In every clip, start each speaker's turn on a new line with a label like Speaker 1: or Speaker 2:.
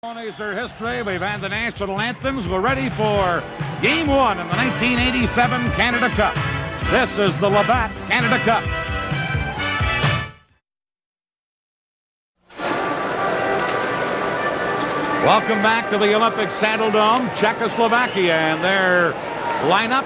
Speaker 1: Ceremonies are history. We've had the national anthems. We're ready for Game 1 in the 1987 Canada Cup. This is the Labatt Canada Cup. Welcome back to the Olympic Saddle Dome, Czechoslovakia, and their lineup.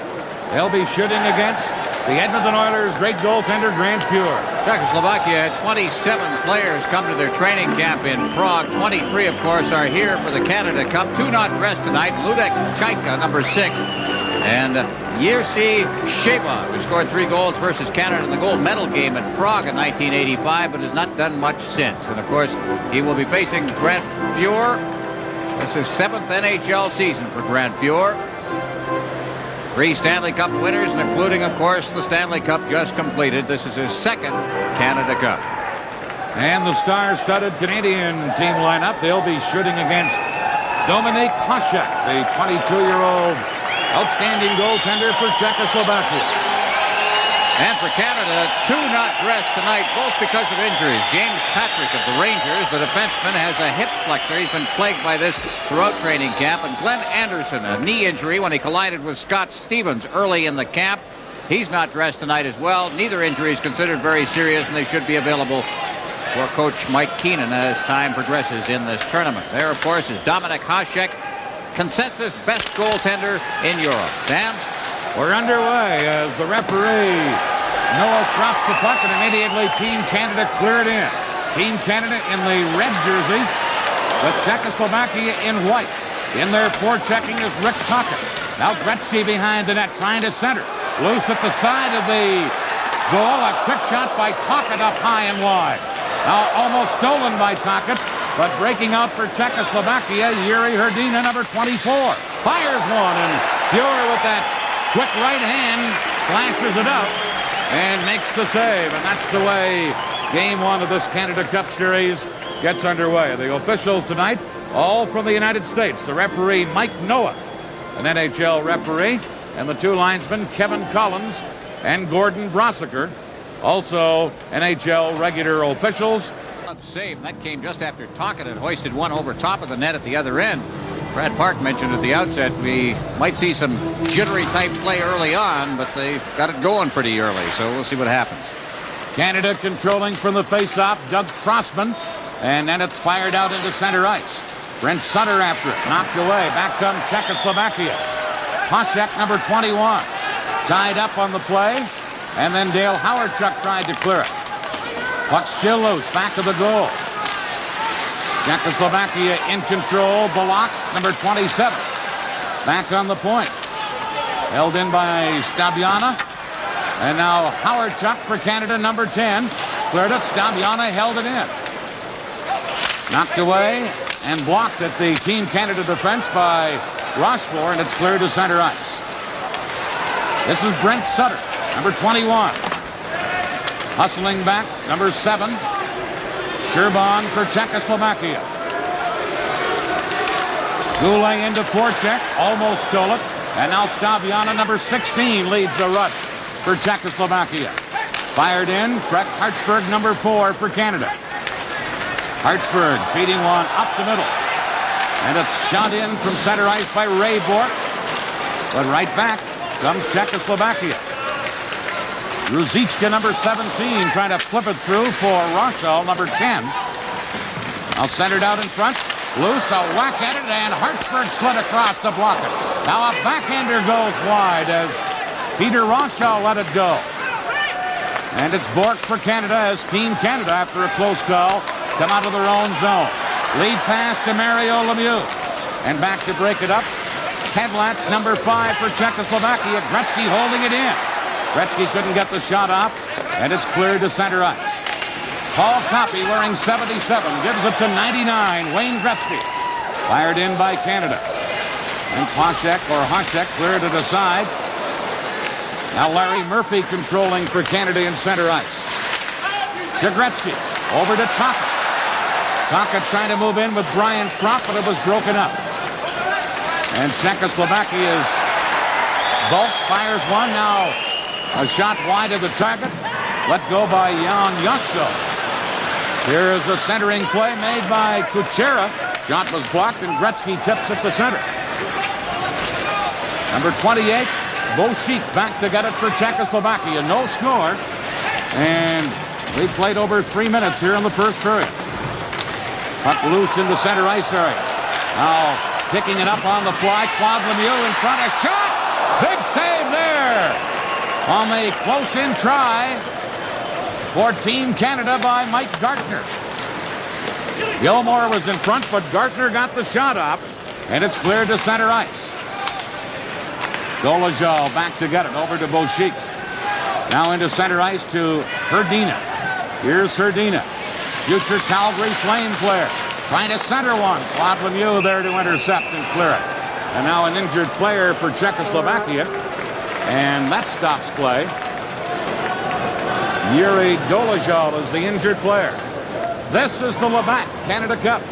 Speaker 1: They'll be shooting against the Edmonton Oilers' great goaltender, Grant Fuhr.
Speaker 2: Czechoslovakia had 27 players come to their training camp in Prague. 23, of course, are here for the Canada Cup. Two not dressed tonight. Ludek Chaika, number 6, and Jerzy Sheva, who scored 3 goals versus Canada in the gold medal game at Prague in 1985, but has not done much since. And, of course, he will be facing Grant Fuhr. This is 7th NHL season for Grant Fuhr. 3 Stanley Cup winners, and including, of course, the Stanley Cup just completed. This is his 2nd Canada Cup.
Speaker 1: And the star-studded Canadian team lineup, they'll be shooting against Dominik Hasek, the 22-year-old outstanding goaltender for Czechoslovakia.
Speaker 2: And for Canada, 2 not dressed tonight, both because of injuries. James Patrick of the Rangers, the defenseman, has a hip flexor. He's been plagued by this throughout training camp. And Glenn Anderson, a knee injury when he collided with Scott Stevens early in the camp. He's not dressed tonight as well. Neither injury is considered very serious, and they should be available for Coach Mike Keenan as time progresses in this tournament. There, of course, is Dominik Hasek, consensus best goaltender in Europe. Sam?
Speaker 1: We're underway as the referee, Noah, drops the puck, and immediately Team Canada clear it in. Team Canada in the red jerseys, but Czechoslovakia in white. In there forechecking is Rick Tocchet. Now Gretzky behind the net, trying to center. Loose at the side of the goal. A quick shot by Tocchet up high and wide. Now almost stolen by Tocchet, but breaking out for Czechoslovakia, Yuri Hrdina, number 24. Fires one, and Fuhr with that quick right hand flashes it out and makes the save. And that's the way Game 1 of this Canada Cup Series gets underway. The officials tonight, all from the United States. The referee, Mike Noeth, an NHL referee, and the 2 linesmen, Kevin Collins and Gordon Brossiker, also NHL regular officials.
Speaker 2: Save. That came just after Tocchet had hoisted one over top of the net at the other end. Brad Park mentioned at the outset we might see some jittery type play early on, but they got it going pretty early, so we'll see what happens.
Speaker 1: Canada controlling from the face-off, Doug Crossman, and then it's fired out into center ice. Brent Sutter after it, knocked away. Back comes Czechoslovakia. Hasek, number 21, tied up on the play, and then Dale Howardchuk tried to clear it. Puck still loose, back of the goal. Czechoslovakia in control. Balak, number 27, back on the point. Held in by Stabiana. And now Howardchuk for Canada, number 10. Cleared it. Stabiana held it in. Knocked away and blocked at the Team Canada defense by Rochefort, and it's cleared to center ice. This is Brent Sutter, number 21. Hustling back, number 7. Sherban for Czechoslovakia. Goulet into forecheck, almost stole it. And now Stabiana, number 16, leads the rush for Czechoslovakia. Fired in, Craig Hartsburg, number 4 for Canada. Hartsburg feeding one up the middle. And it's shot in from center ice by Ray Bourque. But right back comes Czechoslovakia. Ruzicka, number 17, trying to flip it through for Rochal, number 10. Now centered out in front. Loose, a whack at it, and Hartsburg slid across to block it. Now a backhander goes wide as Peter Rochal let it go. And it's Bourque for Canada as Team Canada, after a close call, come out of their own zone. Lead pass to Mario Lemieux. And back to break it up. Kedlat's number 5 for Czechoslovakia. Gretzky holding it in. Gretzky couldn't get the shot off, and it's cleared to center ice. Paul Coffey, wearing 77, gives it to 99, Wayne Gretzky. Fired in by Canada. And Hasek cleared it aside. Now Larry Murphy controlling for Canada in center ice. To Gretzky, over to Tocchet. Tocchet trying to move in with Brian Kropp, but it was broken up. And Czechoslovakia's Bulk fires one now. A shot wide of the target. Let go by Jan Josko. Here's a centering play made by Kuchera. Shot was blocked, and Gretzky tips it to center. Number 28, Bošík back to get it for Czechoslovakia. No score. And we played over 3 minutes here in the first period. Puck loose in the center ice area. Now picking it up on the fly. K.Lemье in front. A shot! Big save there on the close-in try for Team Canada by Mike Gartner. Gilmore was in front, but Gartner got the shot off, and it's cleared to center ice. Dolezal back to get it, over to Bošík. Now into center ice to Hrdina. Here's Hrdina, future Calgary Flame player, trying to center one. K.Lemьe there to intercept and clear it. And now an injured player for Czechoslovakia, and that stops play. Yuri Dolezal is the injured player. This is the Labatt Canada Cup.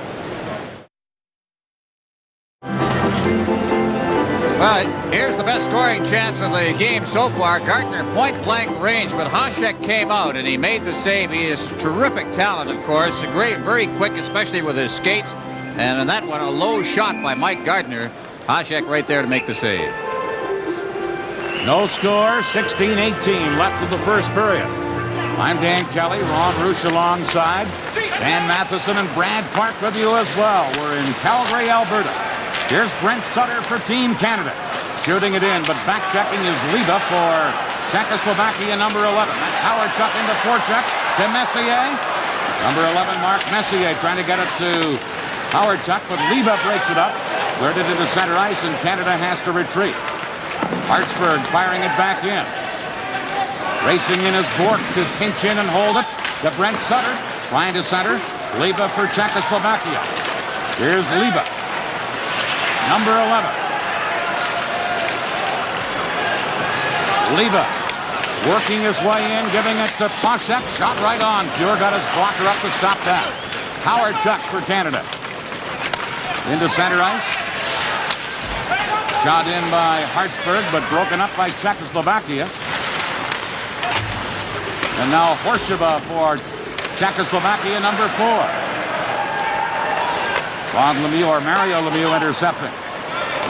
Speaker 2: But here's the best scoring chance of the game so far. Gartner point-blank range, but Hasek came out, and he made the save. He is terrific talent, of course. Great, very quick, especially with his skates. And in that one, a low shot by Mike Gartner. Hasek right there to make the save.
Speaker 1: No score, 16-18 left of the first period. I'm Dan Kelly, Ron Roosh alongside. Dan Matheson and Brad Park with you as well. We're in Calgary, Alberta. Here's Brent Sutter for Team Canada. Shooting it in, but back-checking is Liba for Czechoslovakia, number 11. That's Howard Chuck into forecheck to Messier. Number 11, Mark Messier, trying to get it to Howard Chuck, but Liba breaks it up. Cleared it into center ice, and Canada has to retreat. Hartsburg firing it back in. Racing in is Bork to pinch in and hold it. To Brent Sutter, flying to center. Liba for Czechoslovakia. Here's Liba, number 11. Liba working his way in, giving it to Poshek. Shot right on. Pure got his blocker up to stop that. Howard Chuck for Canada. Into center ice. Shot in by Hartsburg, but broken up by Czechoslovakia. And now Horsheva for Czechoslovakia, number 4. K.Lemьe or Mario Lemieux intercepting.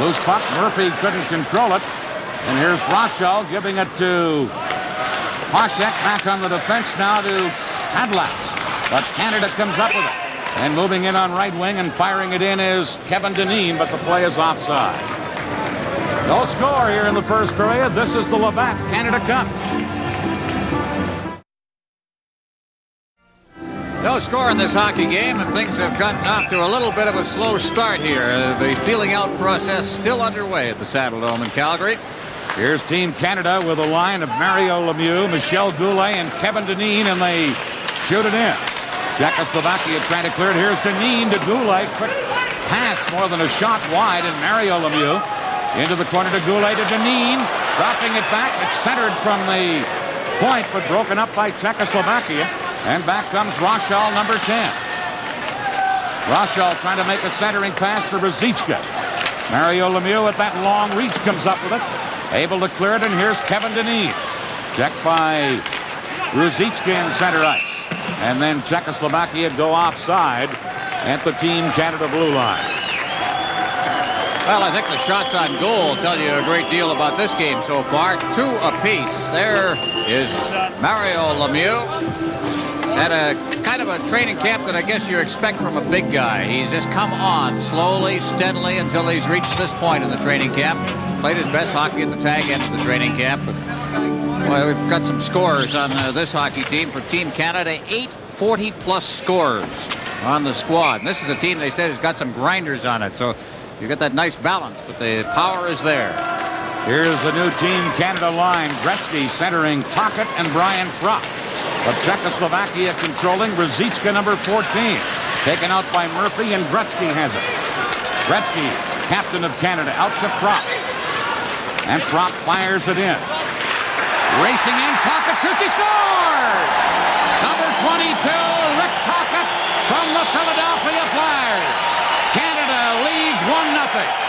Speaker 1: Loose puck. Murphy couldn't control it. And here's Rochelle giving it to Poshek. Back on the defense now to Hadlax. But Canada comes up with it. And moving in on right wing and firing it in is Kevin Dineen, but the play is offside. No score here in the first period. This is the Labatt Canada Cup.
Speaker 2: No score in this hockey game, and things have gotten off to a little bit of a slow start here. The feeling out process still underway at the Saddledome in Calgary.
Speaker 1: Here's Team Canada with a line of Mario Lemieux, Michel Goulet, and Kevin Dineen, and they shoot it in. Czechoslovakia trying to clear it. Here's Dineen to Goulet. Quick pass, more than a shot wide, and Mario Lemieux into the corner to Goulet to Dineen. Dropping it back. It's centered from the point, but broken up by Czechoslovakia. And back comes Rochelle, number 10. Rochelle trying to make a centering pass to Ruzicka. Mario Lemieux at that long reach comes up with it. Able to clear it, and here's Kevin Dineen. Checked by Ruzicka in center ice. And then Czechoslovakia go offside at the Team Canada blue line.
Speaker 2: Well, I think the shots on goal tell you a great deal about this game so far. 2 apiece. There is Mario Lemieux. He's had a kind of a training camp that I guess you expect from a big guy. He's just come on slowly, steadily until he's reached this point in the training camp. Played his best hockey at the tag end of the training camp. But, well, we've got some scores on this hockey team for Team Canada. 8 40-plus scores on the squad. And this is a team they said has got some grinders on it. So you get that nice balance, but the power is there.
Speaker 1: Here's the new Team Canada line. Gretzky centering Tocchet and Brian Propp. But Czechoslovakia controlling. Ruzicka, number 14. Taken out by Murphy, and Gretzky has it. Gretzky, captain of Canada, out to Propp. And Propp fires it in. Racing in, Tocchet shoots, he scores! Number 22, Rick Tocchet from the Philadelphia Flyers. Canada leads 1-0.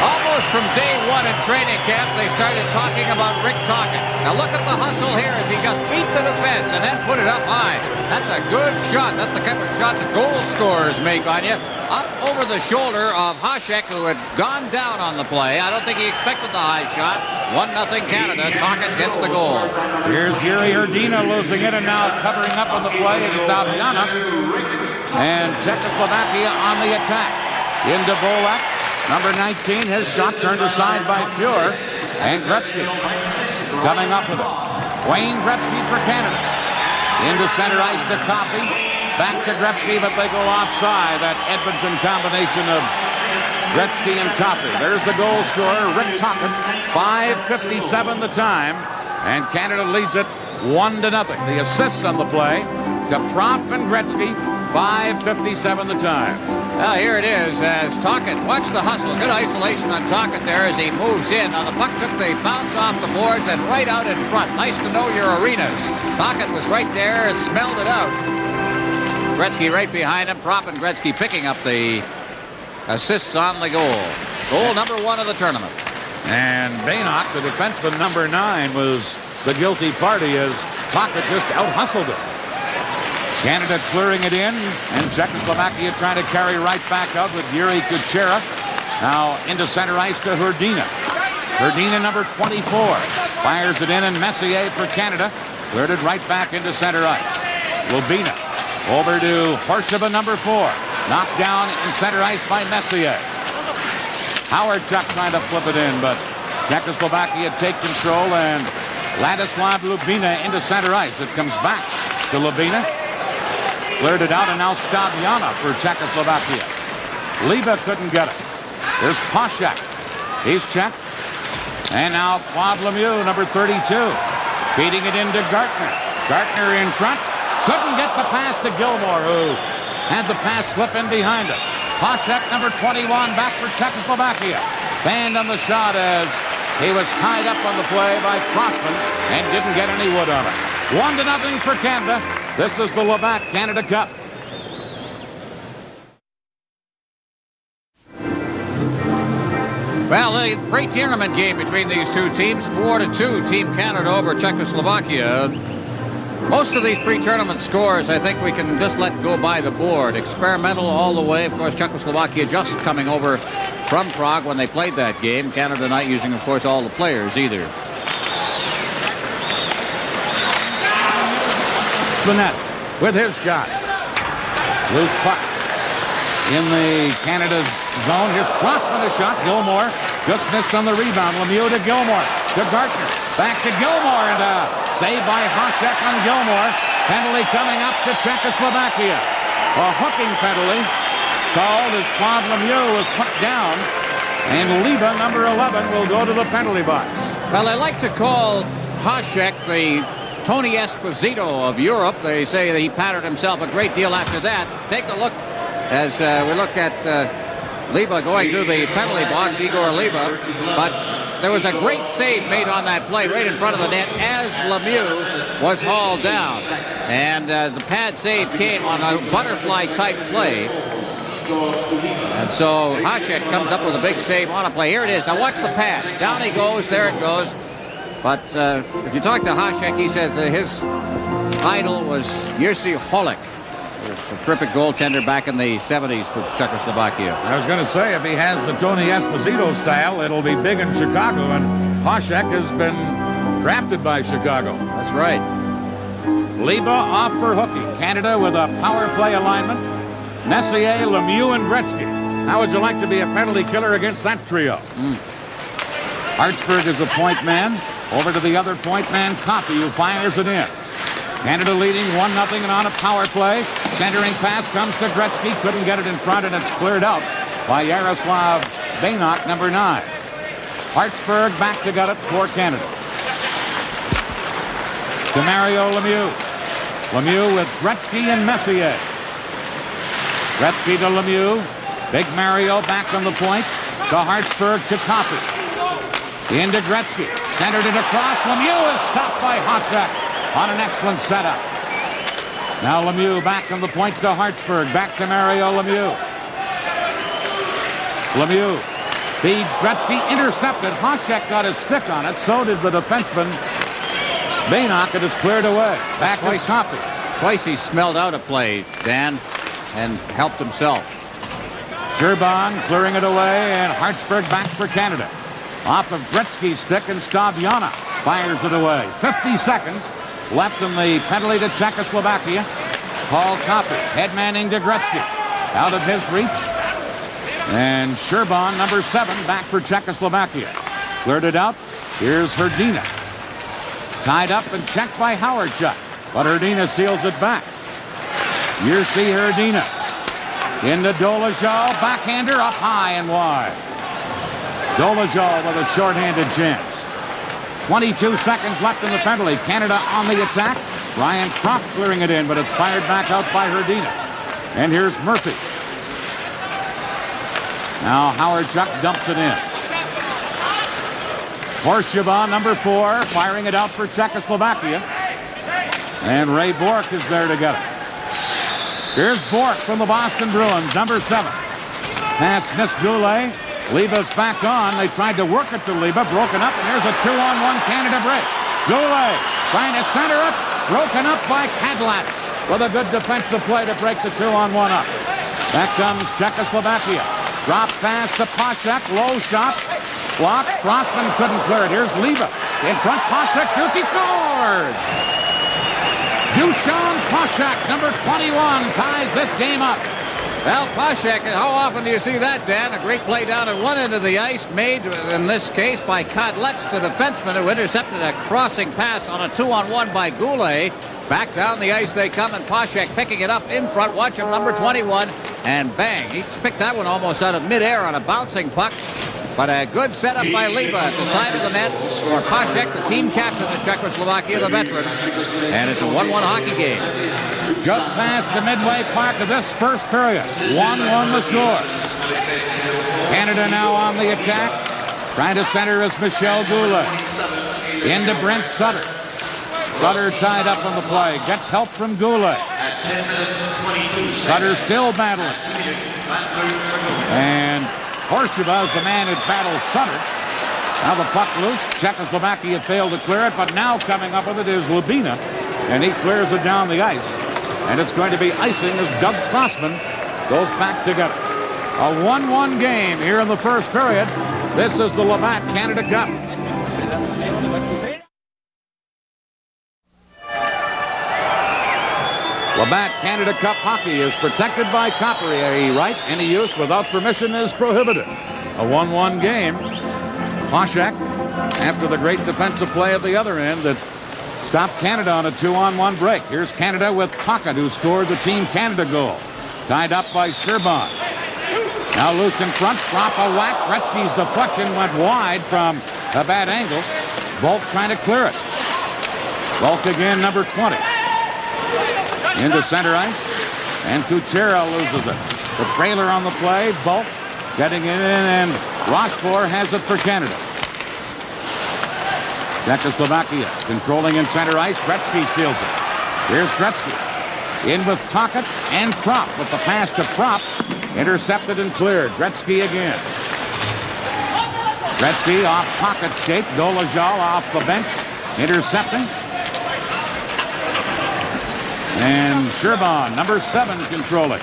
Speaker 2: Almost from day one in training camp, they started talking about Rick Tocchet. Now look at the hustle here as he just beat the defense and then put it up high. That's a good shot. That's the kind of shot that goal scorers make on you. Up over the shoulder of Hasek, who had gone down on the play. I don't think he expected the high shot. 1-0 Canada. Tocchet gets the goal.
Speaker 1: Here's Yuri Erdina losing it, and now covering up on the play is Daviana. And Czechoslovakia on the attack. Into Bolak. Number 19, his shot turned aside by Fuhr. And Gretzky coming up with it. Wayne Gretzky for Canada. Into center ice to Coffey. Back to Gretzky, but they go offside. That Edmonton combination of Gretzky and Coffey. There's the goal scorer, Rick Tocchet. 5:57 the time. And Canada leads it 1-0. The assists on the play to Prop and Gretzky. 5:57 the time.
Speaker 2: Well, here it is as Tocchet. Watch the hustle. Good isolation on Tocchet there as he moves in. Now the puck took the bounce off the boards and right out in front. Nice to know your arenas. Tocchet was right there and smelled it out. Gretzky right behind him. Prop and Gretzky picking up the assists on the goal. Goal number 1 of the tournament.
Speaker 1: And Baynock, the defenseman number 9, was the guilty party as Tocchet just out-hustled it. Canada clearing it in, and Czechoslovakia trying to carry right back out with Yuri Kuchera. Now into center ice to Hrdina. Hrdina, number 24, fires it in, and Messier for Canada. Cleared it right back into center ice. Lubina over to Horsheva, number 4. Knocked down in center ice by Messier. Howard Chuck trying to flip it in, but Czechoslovakia take control, and Ladislav Lubina into center ice. It comes back to Lubina. Cleared it out, and now Staviana for Czechoslovakia. Liba couldn't get it. There's Poshak. He's checked. And now K.Lemье, number 32. Feeding it into Gartner. Gartner in front. Couldn't get the pass to Gilmore, who had the pass slip in behind him. Poshak, number 21, back for Czechoslovakia. Fanned on the shot as he was tied up on the play by Crossman and didn't get any wood on it. 1-0 for Canada. This is the Labatt Canada Cup.
Speaker 2: Well, the pre-tournament game between these two teams, 4-2, Team Canada over Czechoslovakia. Most of these pre-tournament scores, I think we can just let go by the board. Experimental all the way. Of course, Czechoslovakia just coming over from Prague when they played that game. Canada not using, of course, all the players either.
Speaker 1: Bennett with his shot. Loose puck in the Canada zone. Here's Crossman, a shot. Gilmore just missed on the rebound. Lemieux to Gilmore. To Gartner. Back to Gilmore, and saved by Hasek on Gilmore. Penalty coming up to Czechoslovakia. A hooking penalty called as K.Lemьe was hooked down. And Liba, number 11, will go to the penalty box.
Speaker 2: Well, I like to call Hasek the Tony Esposito of Europe. They say that he patterned himself a great deal after that. Take a look as we look at Liba going to the penalty box, Igor Liba. But there was a great save made on that play right in front of the net as Lemieux was hauled down. And the pad save came on a butterfly-type play. And so Hasek comes up with a big save on a play. Here it is. Now watch the pad. Down he goes. There it goes. But if you talk to Hasek, he says that his idol was Jerzy Holek. He was a terrific goaltender back in the 70s for Czechoslovakia.
Speaker 1: I was going to say, if he has the Tony Esposito style, it'll be big in Chicago. And Hasek has been drafted by Chicago.
Speaker 2: That's right.
Speaker 1: Liba off for hooking. Canada with a power play alignment. Messier, Lemieux, and Gretzky. How would you like to be a penalty killer against that trio? Hartsburg is a point man. Over to the other point man, Coffey, who fires it in. Canada leading 1-0 and on a power play. Centering pass comes to Gretzky. Couldn't get it in front, and it's cleared out by Yaroslav Baynock, number 9. Hartsburg back to get it for Canada. To Mario Lemieux. Lemieux with Gretzky and Messier. Gretzky to Lemieux. Big Mario back on the point. To Hartsburg to Coffey. Into Gretzky. Centered it across. Lemieux is stopped by Hasek on an excellent setup. Now Lemieux back on the point to Hartsburg. Back to Mario Lemieux. Lemieux Feeds Gretzky, intercepted. Hasek got his stick on it. So did the defenseman. Baynock, it is cleared away. Back to Coffey.
Speaker 2: Twice he smelled out a play, Dan, and helped himself.
Speaker 1: Sherban clearing it away, and Hartsburg back for Canada. Off of Gretzky's stick, and Staviana fires it away. 50 seconds left in the penalty to Czechoslovakia. Paul Coffey, head manning to Gretzky. Out of his reach. And Sherban, number 7, back for Czechoslovakia. Cleared it out. Here's Hrdina. Tied up and checked by Howardchuk. But Hrdina seals it back. Jerzy Hrdina. Into Dolezal. Backhander up high and wide. Dolezal with a shorthanded chance. 22 seconds left in the penalty. Canada on the attack. Ryan Kropp clearing it in, but it's fired back out by Hrdina. And here's Murphy. Now Howardchuk dumps it in. Horseshoe, number 4, firing it out for Czechoslovakia. And Ray Bourque is there to get it. Here's Bourque from the Boston Bruins, number 7. Pass missed Goulet. Leba's back on. They tried to work it to Leba, broken up, and there's a 2-on-1 Canada break. Goulet trying to center it, broken up by Kadlats with a good defensive play to break the 2-on-1 up. Back comes Czechoslovakia. Drop pass to Poshak, low shot, blocked. Frostman couldn't clear it. Here's Leba in front. Poshak shoots, he scores! Dusan Poshak, number 21, ties this game up.
Speaker 2: Well, Poshak, how often do you see that, Dan? A great play down at one end of the ice, made in this case by Kadlets, the defenseman, who intercepted a crossing pass on a 2-on-1 by Goulet. Back down the ice they come, and Poshak picking it up in front. Watch him, number 21, and bang. He picked that one almost out of midair on a bouncing puck. But a good setup by Leba at the side of the net for Poshak, the team captain of Czechoslovakia, the veteran. And it's a 1-1 hockey game.
Speaker 1: Just past the midway mark of this first period. 1-1 the score. Canada now on the attack. Trying to center is Michel Goulet. Into Brent Sutter. Sutter tied up on the play. Gets help from Goulet. Sutter still battling. And Horseshoe is the man who battles Sutter. Now the puck loose. Czechoslovakia failed to clear it, but now coming up with it is Lubina. And he clears it down the ice. And it's going to be icing as Doug Crossman goes back together. A 1-1 game here in the first period. This is the Labatt Canada Cup. Labatt Canada Cup hockey is protected by copyright right. Any use without permission is prohibited. A 1-1 game. Poshak, after the great defensive play at the other end that stopped Canada on a 2-on-1 break. Here's Canada with Pocket, who scored the Team Canada goal. Tied up by Sherban. Now loose in front, drop a whack. Gretzky's deflection went wide from a bad angle. Volk trying to clear it. Volk again, number 20. Into center ice, and Kuchera loses it. The trailer on the play, Volk getting it in, and Rochefort has it for Canada. Czechoslovakia controlling in center ice. Gretzky steals it. Here's Gretzky. In with Tocchet and Kropp with the pass to Kropp. Intercepted and cleared. Gretzky again. Gretzky off Tocchet's skate. Dolezal off the bench. Intercepting. And Sherban, number 7, controlling.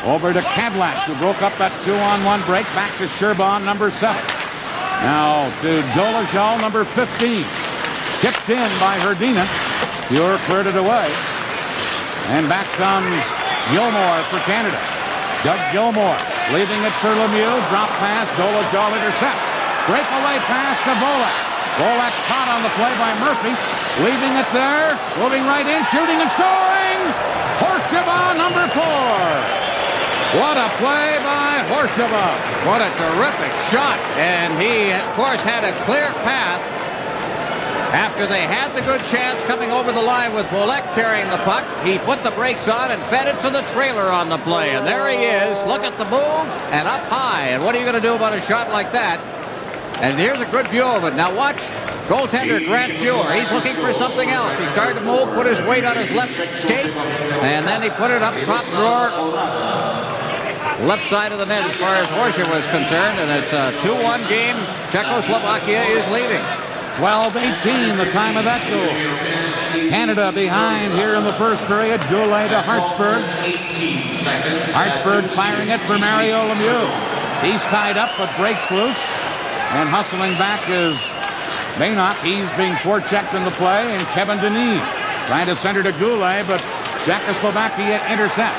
Speaker 1: Over to Kadlats, who broke up that 2-on-1 break. Back to Sherban, number 7. Now to Dolezal, number 15. Tipped in by Hrdina. Pure cleared it away. And back comes Gilmore for Canada. Doug Gilmore leaving it for Lemieux. Drop pass, Dolezal intercept. Breakaway pass to Volek. Volek caught on the play by Murphy. Leaving it there. Moving right in, shooting and scoring. Horseshoe, number 4. What a play by Horseshoe.
Speaker 2: What a terrific shot. And he, of course, had a clear path after they had the good chance coming over the line with Volek carrying the puck. He put the brakes on and fed it to the trailer on the play. And there he is. Look at the move and up high. And what are you going to do about a shot like that? And here's a good view of it. Now watch goaltender Grant Fuhr. He's looking for something else. He started to move, put his weight on his left skate, and then he put it up top drawer. left side of the net as far as Horscher was concerned, and it's a 2-1 game. Czechoslovakia is leading.
Speaker 1: 12-18, the time of that goal. Canada behind here in the first period. Goulet to Hartsburg. Hartsburg firing it for Mario Lemieux. He's tied up but breaks loose. And hustling back is Maynock. He's being forechecked in the play. And Kevin Denis trying to center to Goulet, but Czechoslovakia intercept.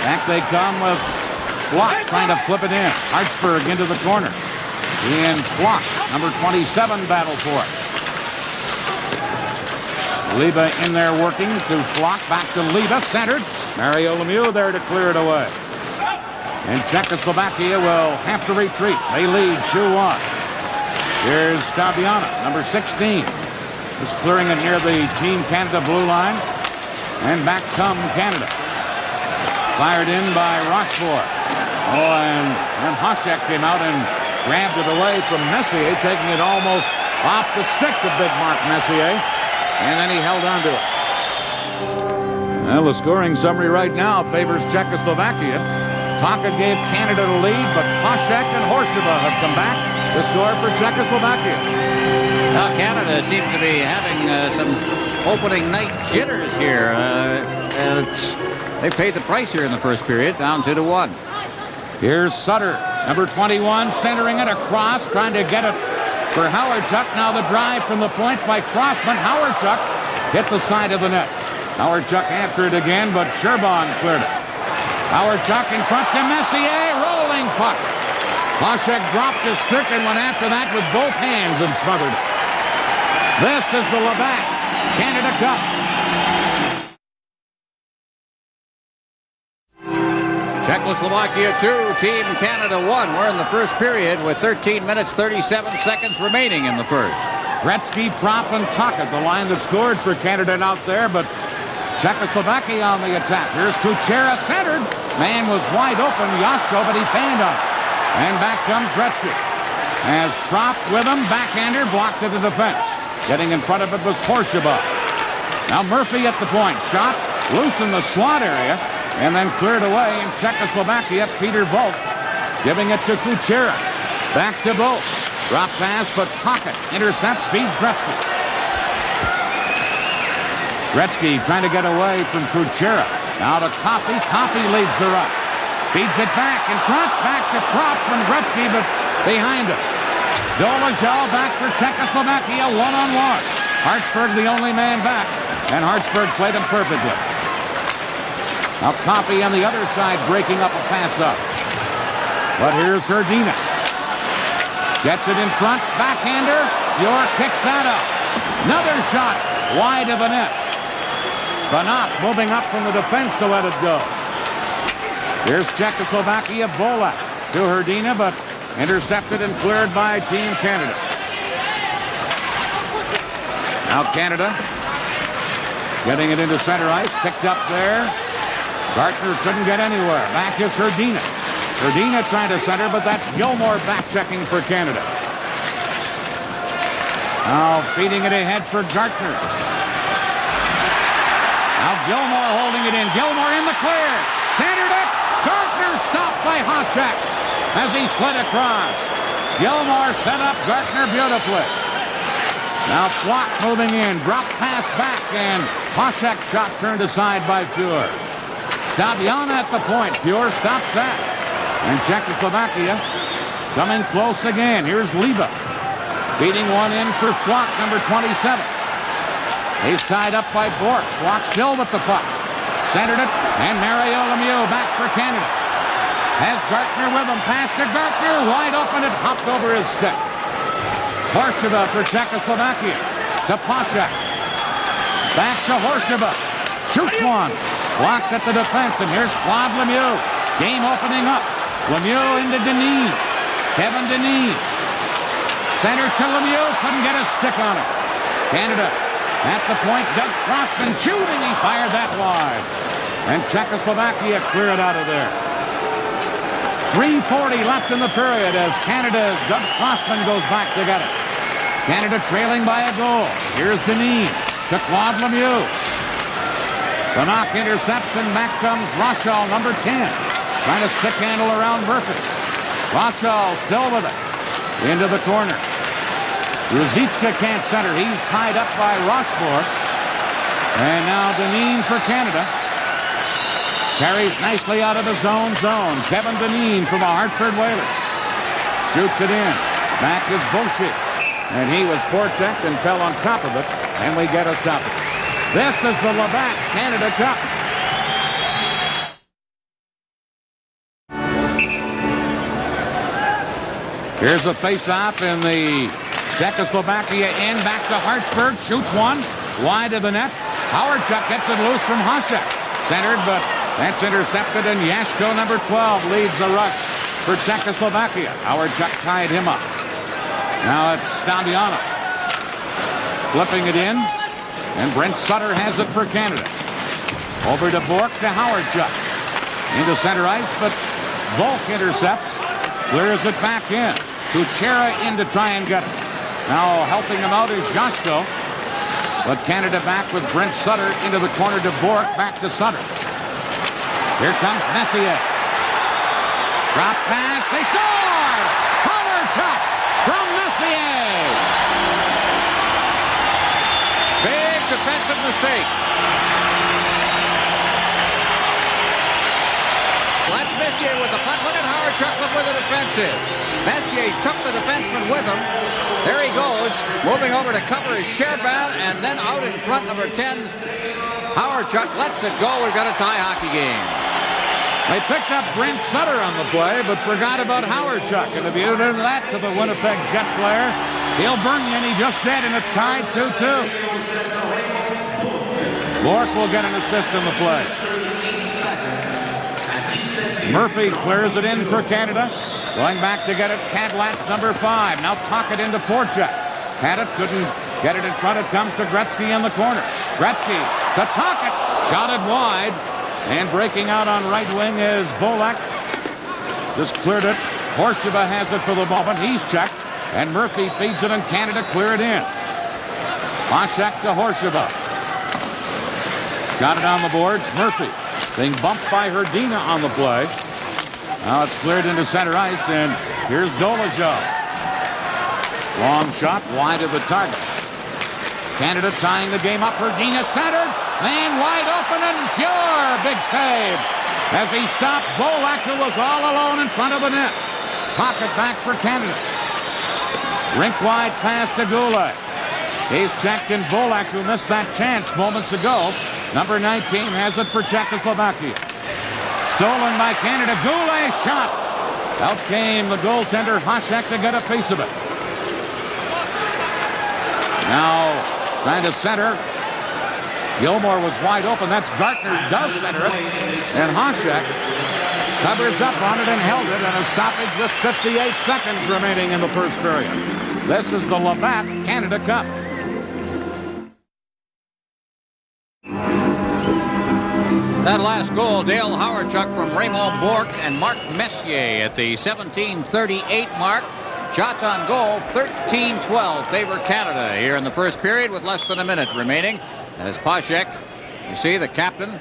Speaker 1: Back they come with Flock trying to flip it in. Hartsburg into the corner. And Flock, number 27, battle for it. Liba in there working to Flock. Back to Liba, centered. Mario Lemieux there to clear it away. And Czechoslovakia will have to retreat. They lead 2-1. Here's Stabiana, number 16. Just clearing it near the Team Canada blue line. And back come Canada. Fired in by Rochefort. Oh, and Hasek came out and grabbed it away from Messier, taking it almost off the stick of big Mark Messier. And then he held on to it. Well, the scoring summary right now favors Czechoslovakia. Taka gave Canada the lead, but Hasek and Horseva have come back to score for Czechoslovakia.
Speaker 2: Now, Canada seems to be having some opening night jitters here. They paid the price here in the first period, down 2-1.
Speaker 1: Here's Sutter, number 21, centering it across, trying to get it for Howardchuk. Now the drive from the point by Crossman. Howardchuk hit the side of the net. Howardchuk after it again, but Sherban cleared it. Howardchuk in front to Messier, rolling puck. Hasek dropped his stick and went after that with both hands and smothered it. This is the Labatt Canada Cup.
Speaker 2: Czechoslovakia 2, Team Canada 1. We're in the first period with 13 minutes, 37 seconds remaining in the first.
Speaker 1: Gretzky, Prop, and Tuckett, the line that scored for Canada out there, but Czechoslovakia on the attack. Here's Kuchera centered. Man was wide open, Yasko, but he panned on it. And back comes Gretzky. As Prop with him, backhander, blocked to the defense. Getting in front of it was Horseva. Now Murphy at the point. Shot loose in the slot area. And then cleared away in Czechoslovakia. Peter Volk giving it to Kuchera. Back to Volk. Drop pass, but Pocket intercepts, speeds Gretzky. Gretzky trying to get away from Kuchera. Now to Coffey. Coffey leads the rush. Feeds it back in front. Back to Prop from Gretzky, but behind him. Dolezal back for Czechoslovakia, one-on-one. Hartsburg the only man back, and Hartsburg played him perfectly. Now Coffey on the other side breaking up a pass up. But here's Herdina. Gets it in front, backhander. York kicks that up. Another shot wide of the net. Banat moving up from the defense to let it go. Here's Czechoslovakia, Volak to Herdina, but intercepted and cleared by Team Canada. Now Canada getting it into center ice, picked up there. Gartner couldn't get anywhere. Back is Herdina. Herdina trying to center, but that's Gilmore back-checking for Canada. Now feeding it ahead for Gartner. Now Gilmore holding it in. Gilmore in the clear. Centered it. Gartner stopped by Hasek as he slid across. Gilmore set up Gartner beautifully. Now Flock moving in. Drop pass back, and Hasek shot turned aside by Fuhr. Stabiana at the point. Fuhr stops that. And Czechoslovakia coming close again. Here's Liba. Beating one in for Flock, number 27. He's tied up by Bork. Flock still with the puck. Centered it, and Mario Lemieux back for Canada. Has Gartner with him. Pass to Gartner. Wide open. It hopped over his stick. Horseva for Czechoslovakia. To Poshak. Back to Horseva. Shoots one. Blocked at the defense, and here's Claude Lemieux. Game opening up. Lemieux into Denis. Kevin Denis. Center to Lemieux. Couldn't get a stick on it. Canada at the point. Doug Crossman shooting. He fired that wide. And Czechoslovakia clear it out of there. 3:40 left in the period as Canada's Doug Crossman goes back to get it. Canada trailing by a goal. Here's Denis to Claude Lemieux. The knock interception. Back comes Rochal, number 10. trying to stick handle around Murphy. Rochelle still with it. Into the corner. Ruzicka can't center. He's tied up by Rochefort. And now Deneen for Canada. Carries nicely out of his own zone. Kevin Deneen from the Hartford Whalers. Shoots it in. Back is Bullshit. And he was forechecked and fell on top of it. And we get a stoppage. This is the Labatt Canada Cup. Here's a face-off in the Czechoslovakia end. Back to Hartsburg. Shoots one. Wide of the net. Howardchuk gets it loose from Hasek. Centered, but that's intercepted, and Yashko, number 12, leads the rush for Czechoslovakia. Howardchuk tied him up. Now it's Stabiano. Flipping it in, and Brent Sutter has it for Canada. Over to Bork to Howardchuk. Into center ice, but Volk intercepts. Clears it back in. Kuchera in to try and get it. Now helping him out is Yashko. But Canada back with Brent Sutter into the corner to Bork, back to Sutter. Here comes Messier. Drop pass, they score! Howardchuk from Messier!
Speaker 2: Big defensive mistake. That's Messier with the puck. Look at Howardchuk, look with the defensive. Messier took the defenseman with him. There he goes, moving over to cover his Sherban, and then out in front, number 10, Howardchuk lets it go. We've got a tie hockey game.
Speaker 1: They picked up Brent Sutter on the play, but forgot about Howardchuk. And if you do that to the Winnipeg Jet player, he'll burn you, and he just did, and it's tied 2-2. Bork will get an assist in the play. Murphy clears it in for Canada. Going back to get it, Kadlatz, number 5. Now Tocchet into forecheck. Had it, couldn't get it in front. It comes to Gretzky in the corner. Gretzky to Tocchet. Shot it wide. And breaking out on right wing is Volek. Just cleared it. Horshiva has it for the moment. He's checked. And Murphy feeds it, and Canada clear it in. Hasek to Horshiva. Got it on the boards. Murphy being bumped by Herdina on the play. Now it's cleared into center ice, and here's Dolezal. Long shot wide of the target. Canada tying the game up. Herdina centered. Man wide open and pure. Big save as he stopped Volek, who was all alone in front of the net. Tocchet back for Canada. Rink wide pass to Goulet. He's checked, and Volek, who missed that chance moments ago. Number 19 has it for Czechoslovakia. Stolen by Canada. Goulet shot. Out came the goaltender Hasek to get a piece of it. Now trying to center. Gilmore was wide open. That's Gartner does center it. And Hasek covers up on it and held it. And a stoppage with 58 seconds remaining in the first period. This is the Labatt Canada Cup.
Speaker 2: That last goal, Dale Howardchuk from Raymond Bork and Mark Messier at the 17:38 mark. Shots on goal, 13-12 favor Canada here in the first period with less than a minute remaining. As Hasek, you see the captain,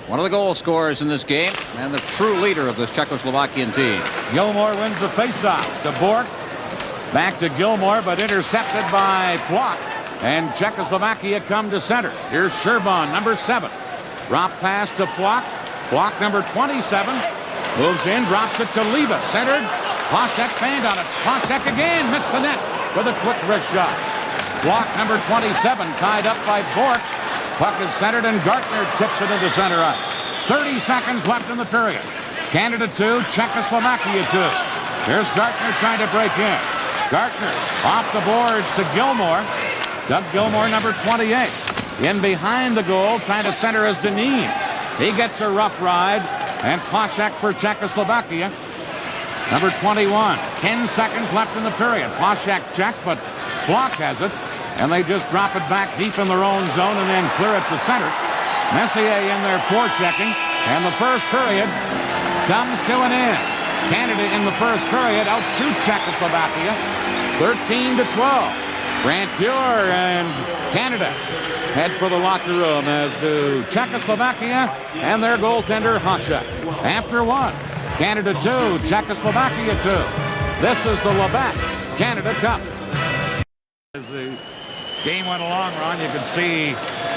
Speaker 2: one of the goal scorers in this game, and the true leader of this Czechoslovakian team.
Speaker 1: Gilmore wins the faceoff to Bork. Back to Gilmore, but intercepted by Flock. And Czechoslovakia come to center. Here's Sherban, number 7. Drop pass to Flock. Flock, number 27. Moves in, drops it to Leva. Centered. Hasek banged on it. Hasek again missed the net with a quick wrist shot. Flock, number 27, tied up by Bork. Puck is centered, and Gartner tips it into center ice. 30 seconds left in the period. Canada 2, Czechoslovakia 2. Here's Gartner trying to break in. Gartner off the boards to Gilmore. Doug Gilmore, number 28. In behind the goal, trying to center is Deneen. He gets a rough ride, and Hasek for Czechoslovakia. Number 21. 10 seconds left in the period. Hasek checked, but Flock has it, and they just drop it back deep in their own zone and then clear it to center. Messier in there forechecking, and the first period comes to an end. Canada in the first period outshoot Czechoslovakia 13-12. Grant Fuhr and Canada head for the locker room, as do Czechoslovakia and their goaltender Hasek. After one, Canada 2, Czechoslovakia 2. This is the Labatt Canada Cup. As the game went along, Ron, you could see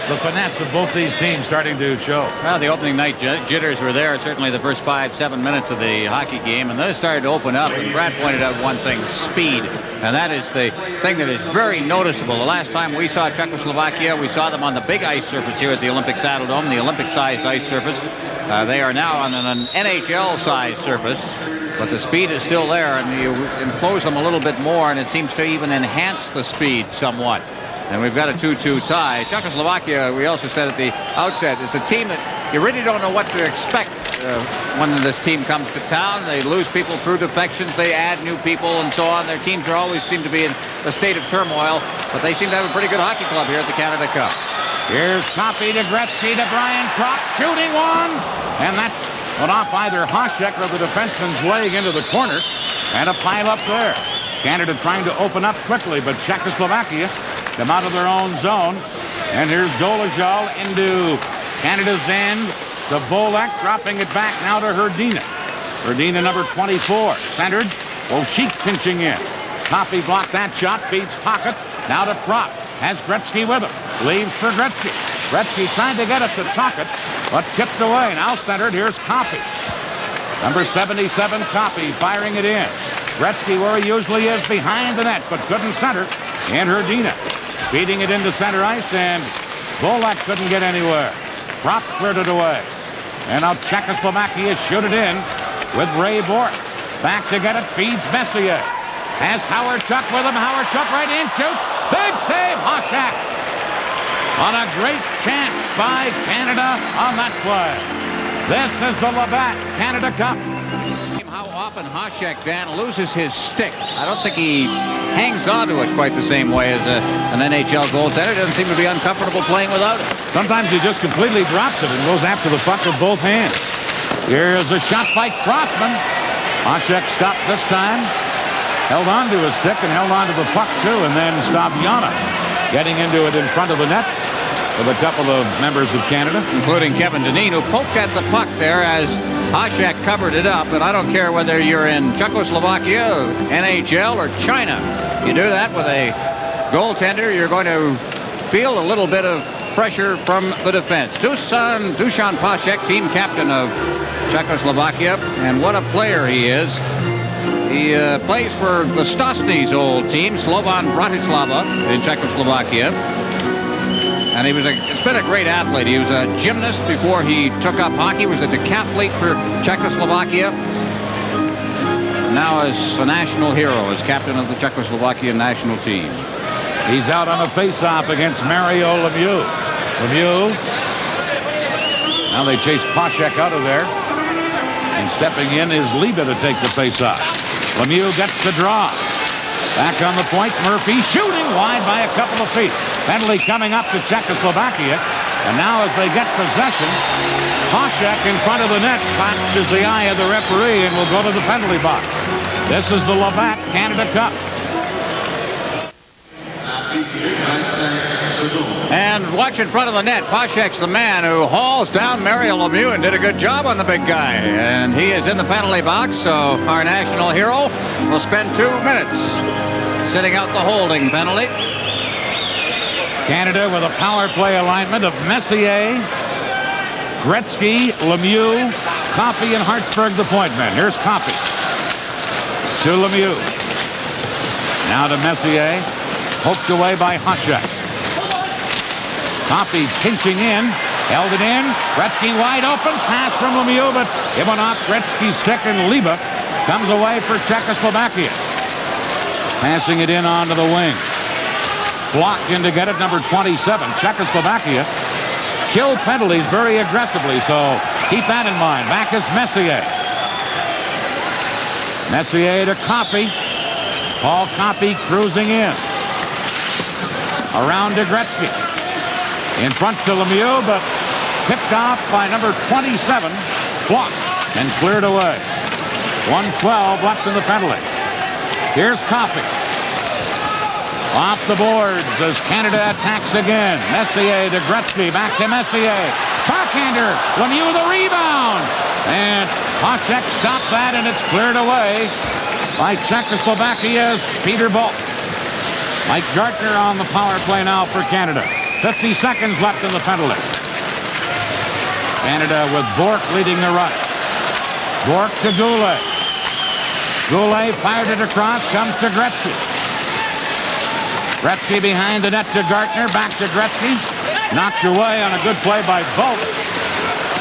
Speaker 1: the finesse of both these teams starting to show.
Speaker 2: Well, the opening night jitters were there, certainly the first 5-7 minutes of the hockey game, and then it started to open up, and Brad pointed out one thing, speed, and that is the thing that is very noticeable. The last time we saw Czechoslovakia, we saw them on the big ice surface here at the Olympic Saddle Dome, the Olympic-sized ice surface. They are now on an NHL-sized surface, but the speed is still there, and you enclose them a little bit more, and it seems to even enhance the speed somewhat. And we've got a 2-2 tie. Czechoslovakia, we also said at the outset, is a team that you really don't know what to expect when this team comes to town. They lose people through defections, they add new people and so on. Their teams are always seem to be in a state of turmoil, but they seem to have a pretty good hockey club here at the Canada Cup.
Speaker 1: Here's Coffey to Gretzky to Brian Kropp, shooting one, and that went off either Hasek or the defenseman's leg into the corner, and a pile up there. Canada trying to open up quickly, but Czechoslovakia come out of their own zone. And here's Dolezal into Canada's end. The Volek dropping it back now to Hrdina. Hrdina number 24, centered. Oshik pinching in. Coffey blocked that shot, feeds Pocket. Now to Kropp. Has Gretzky with him. Leaves for Gretzky. Gretzky trying to get it to Tocchet, but tipped away. Now centered, here's Coffey. Number 77, Coffey, firing it in. Gretzky where he usually is, behind the net, but couldn't center. And Hrdina feeding it into center ice, and Volek couldn't get anywhere. Kropp cleared it away. And now Czechoslovakia shoot it in with Ray Bourque. Back to get it, feeds Messier. Has Howard Chuck with him. Howard Chuck right in, shoots. Big save, Hasek. On a great chance by Canada on that play. This is the Labatt Canada Cup.
Speaker 2: How often Hasek, Dan, loses his stick. I don't think he hangs on to it quite the same way as an NHL goaltender. Doesn't seem to be uncomfortable playing without it.
Speaker 1: Sometimes he just completely drops it and goes after the puck with both hands. Here's a shot by Crossman. Hasek stopped this time. Held on to his stick and held on to the puck too, and then Stabiana getting into it in front of the net with a couple of members of Canada,
Speaker 2: including Kevin Dineen, who poked at the puck there as Hasek covered it up. And I don't care whether you're in Czechoslovakia, NHL, or China. You do that with a goaltender, you're going to feel a little bit of pressure from the defense. Dusan Hasek, team captain of Czechoslovakia, and what a player he is. He plays for the Stosny's old team, Slovan Bratislava in Czechoslovakia. And it's been a great athlete. He was a gymnast before he took up hockey. He was a decathlete for Czechoslovakia. Now is a national hero as captain of the Czechoslovakian national team.
Speaker 1: He's out on a face-off against Mario Lemieux. Lemieux. Now they chase Hasek out of there. And stepping in is Liba to take the face-off. Lemieux gets the draw. Back on the point, Murphy shooting wide by a couple of feet. Penalty coming up to Czechoslovakia. And now as they get possession, Hasek in front of the net catches the eye of the referee and will go to the penalty box. This is the Labatt Canada Cup.
Speaker 2: And watch in front of the net. Hasek's the man who hauls down Mario Lemieux and did a good job on the big guy. And he is in the penalty box, so our national hero will spend 2 minutes sitting out the holding penalty.
Speaker 1: Canada with a power play alignment of Messier, Gretzky, Lemieux, Coffey, and Hartsburg, the point men. Here's Coffey to Lemieux. Now to Messier. Poked away by Hasek. Coffey pinching in. Held it in. Gretzky wide open. Pass from Lemieux, but it went off Gretzky's stick, and Liba comes away for Czechoslovakia. Passing it in onto the wing. Blocked in to get it, number 27. Czechoslovakia kill penalties very aggressively, so keep that in mind. Back is Messier. Messier to Coffey. Paul Coffey cruising in. Around to Gretzky. In front to Lemieux, but picked off by number 27. Blocked and cleared away. 1:12 left in the penalty. Here's Coffey. Off the boards as Canada attacks again. Messier to Gretzky. Back to Messier. Backhander. Lemieux the rebound. And Hasek stopped that, and it's cleared away by Czechoslovakia's Peter Bolt. Mike Gartner on the power play now for Canada. 50 seconds left in the penalty. Canada with Bourque leading the rush. Bourque to Goulet. Goulet fired it across, comes to Gretzky. Gretzky behind the net to Gartner, back to Gretzky. Knocked away on a good play by Bolt.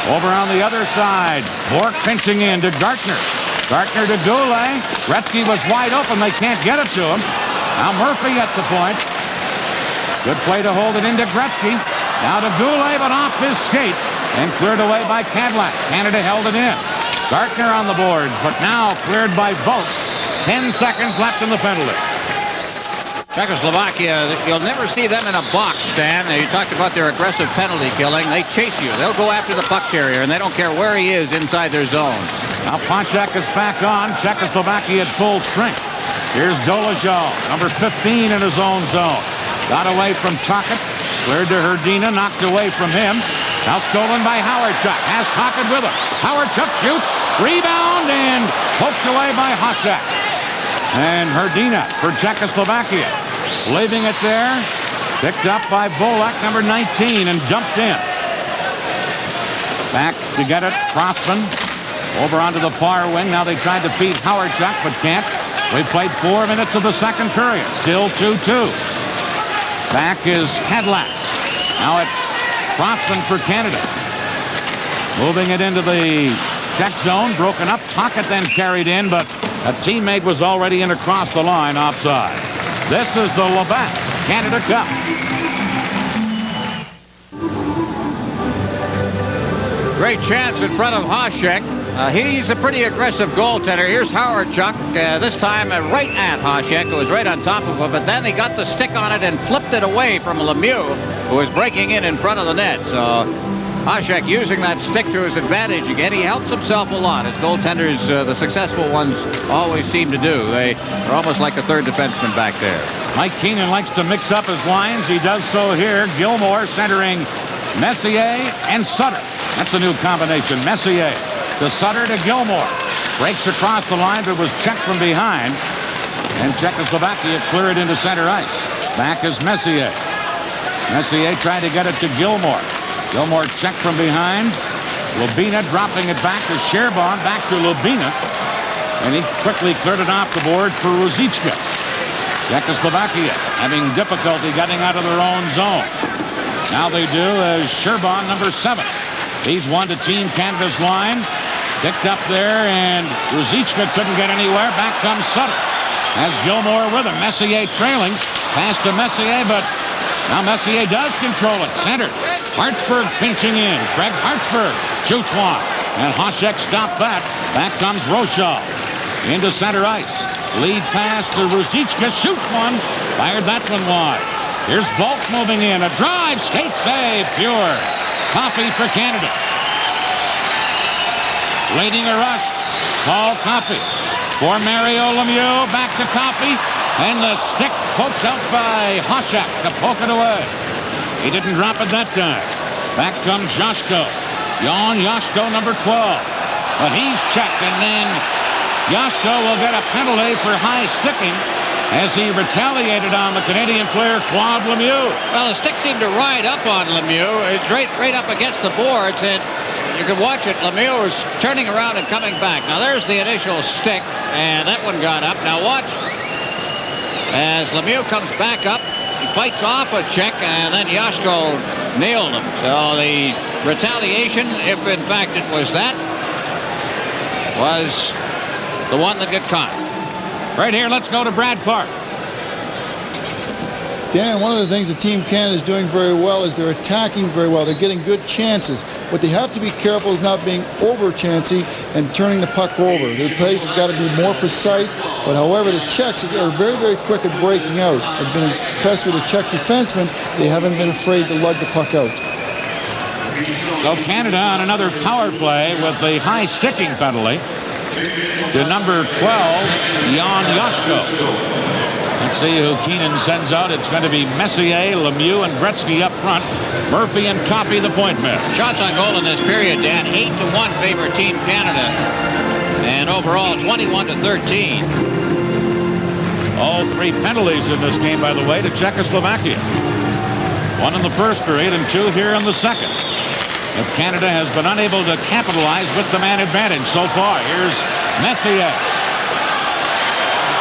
Speaker 1: Over on the other side, Bourque pinching in to Gartner. Gartner to Goulet. Gretzky was wide open, they can't get it to him. Now Murphy at the point. Good play to hold it into Gretzky. Now to Goulet, but off his skate. And cleared away by Cadillac. Canada held it in. Gartner on the boards, but now cleared by Bolt. 10 seconds left in the penalty.
Speaker 2: Czechoslovakia, you'll never see them in a box, Stan. You talked about their aggressive penalty killing. They chase you. They'll go after the puck carrier, and they don't care where he is inside their zone.
Speaker 1: Now Ponchak is back on. Czechoslovakia at full strength. Here's Dolezal, number 15 in his own zone. Got away from Tocchet. Cleared to Hrdina, knocked away from him. Now stolen by Howardchuk. Has Tocchet with him. Howardchuk shoots. Rebound and poked away by Hasek. And Hrdina for Czechoslovakia. Leaving it there. Picked up by Volek, number 19, and dumped in. Back to get it. Crossman over onto the far wing. Now they tried to feed Howardchuk, but can't. We've played 4 minutes of the second period. Still 2-2. Back is Cadillac. Now it's Crossman for Canada. Moving it into the Czech zone. Broken up. Tocchet then carried in, but a teammate was already in across the line offside. This is the Labatt Canada Cup.
Speaker 2: Great chance in front of Hasek. He's a pretty aggressive goaltender. Here's Howardchuk, this time right at Hasek, who was right on top of him, but then he got the stick on it and flipped it away from Lemieux, who was breaking in front of the net. So Hasek using that stick to his advantage again. He helps himself a lot, as goaltenders, the successful ones, always seem to do. They are almost like a third defenseman back there.
Speaker 1: Mike Keenan likes to mix up his lines. He does so here. Gilmore centering Messier and Sutter. That's a new combination. Messier to Sutter to Gilmore. Breaks across the line, but was checked from behind. And Czechoslovakia clear it into center ice. Back is Messier. Messier trying to get it to Gilmore. Gilmore checked from behind. Lubina dropping it back to Sherbon. Back to Lubina. And he quickly cleared it off the board for Ruzicka. Czechoslovakia having difficulty getting out of their own zone. Now they do as Sherbon, number 7. He's one to Team Canada's line. Picked up there, and Ruzicka couldn't get anywhere. Back comes Sutter. Has Gilmore with him. Messier trailing. Pass to Messier, but now Messier does control it. Centered. Hartsburg pinching in. Craig Hartsburg shoots one. And Hasek stopped that. Back comes Rochal. Into center ice. Lead pass to Ruzicka. Shoots one. Fired that one wide. Here's Bolt moving in. A drive. Skate save. Pure. Coffey for Canada. Leading a rush. Paul Coffey. For Mario Lemieux. Back to Coffey. And the stick poked out by Hasek to poke it away. He didn't drop it that time. Back comes Jaschko. Jan Jaschko, number 12. But he's checked, and then Jaschko will get a penalty for high sticking as he retaliated on the Canadian player Claude Lemieux.
Speaker 2: Well, the stick seemed to ride up on Lemieux. It's right up against the boards, and you can watch it. Lemieux was turning around and coming back. Now, there's the initial stick, and that one got up. Now, watch as Lemieux comes back up. He fights off a check, and then Jaschko nailed him. So the retaliation, if in fact it was that, was the one that got caught.
Speaker 1: Right here, let's go to Brad Park.
Speaker 3: Dan, one of the things that Team Canada is doing very well is they're attacking very well. They're getting good chances. What they have to be careful is not being over-chancy and turning the puck over. Their plays have got to be more precise, but however, the Czechs are very, very quick at breaking out. I've been impressed with the Czech defensemen. They haven't been afraid to lug the puck out.
Speaker 1: So Canada on another power play with the high sticking penalty to number 12, Jan Jaschko. Let's see who Keenan sends out. It's going to be Messier, Lemieux, and Gretzky up front. Murphy and Copy the point men.
Speaker 2: Shots on goal in this period, Dan. 8-1 favor Team Canada. And overall, 21-13.
Speaker 1: All 3 penalties in this game, by the way, to Czechoslovakia. 1 in the first period and 2 here in the second. But Canada has been unable to capitalize with the man advantage so far. Here's Messier.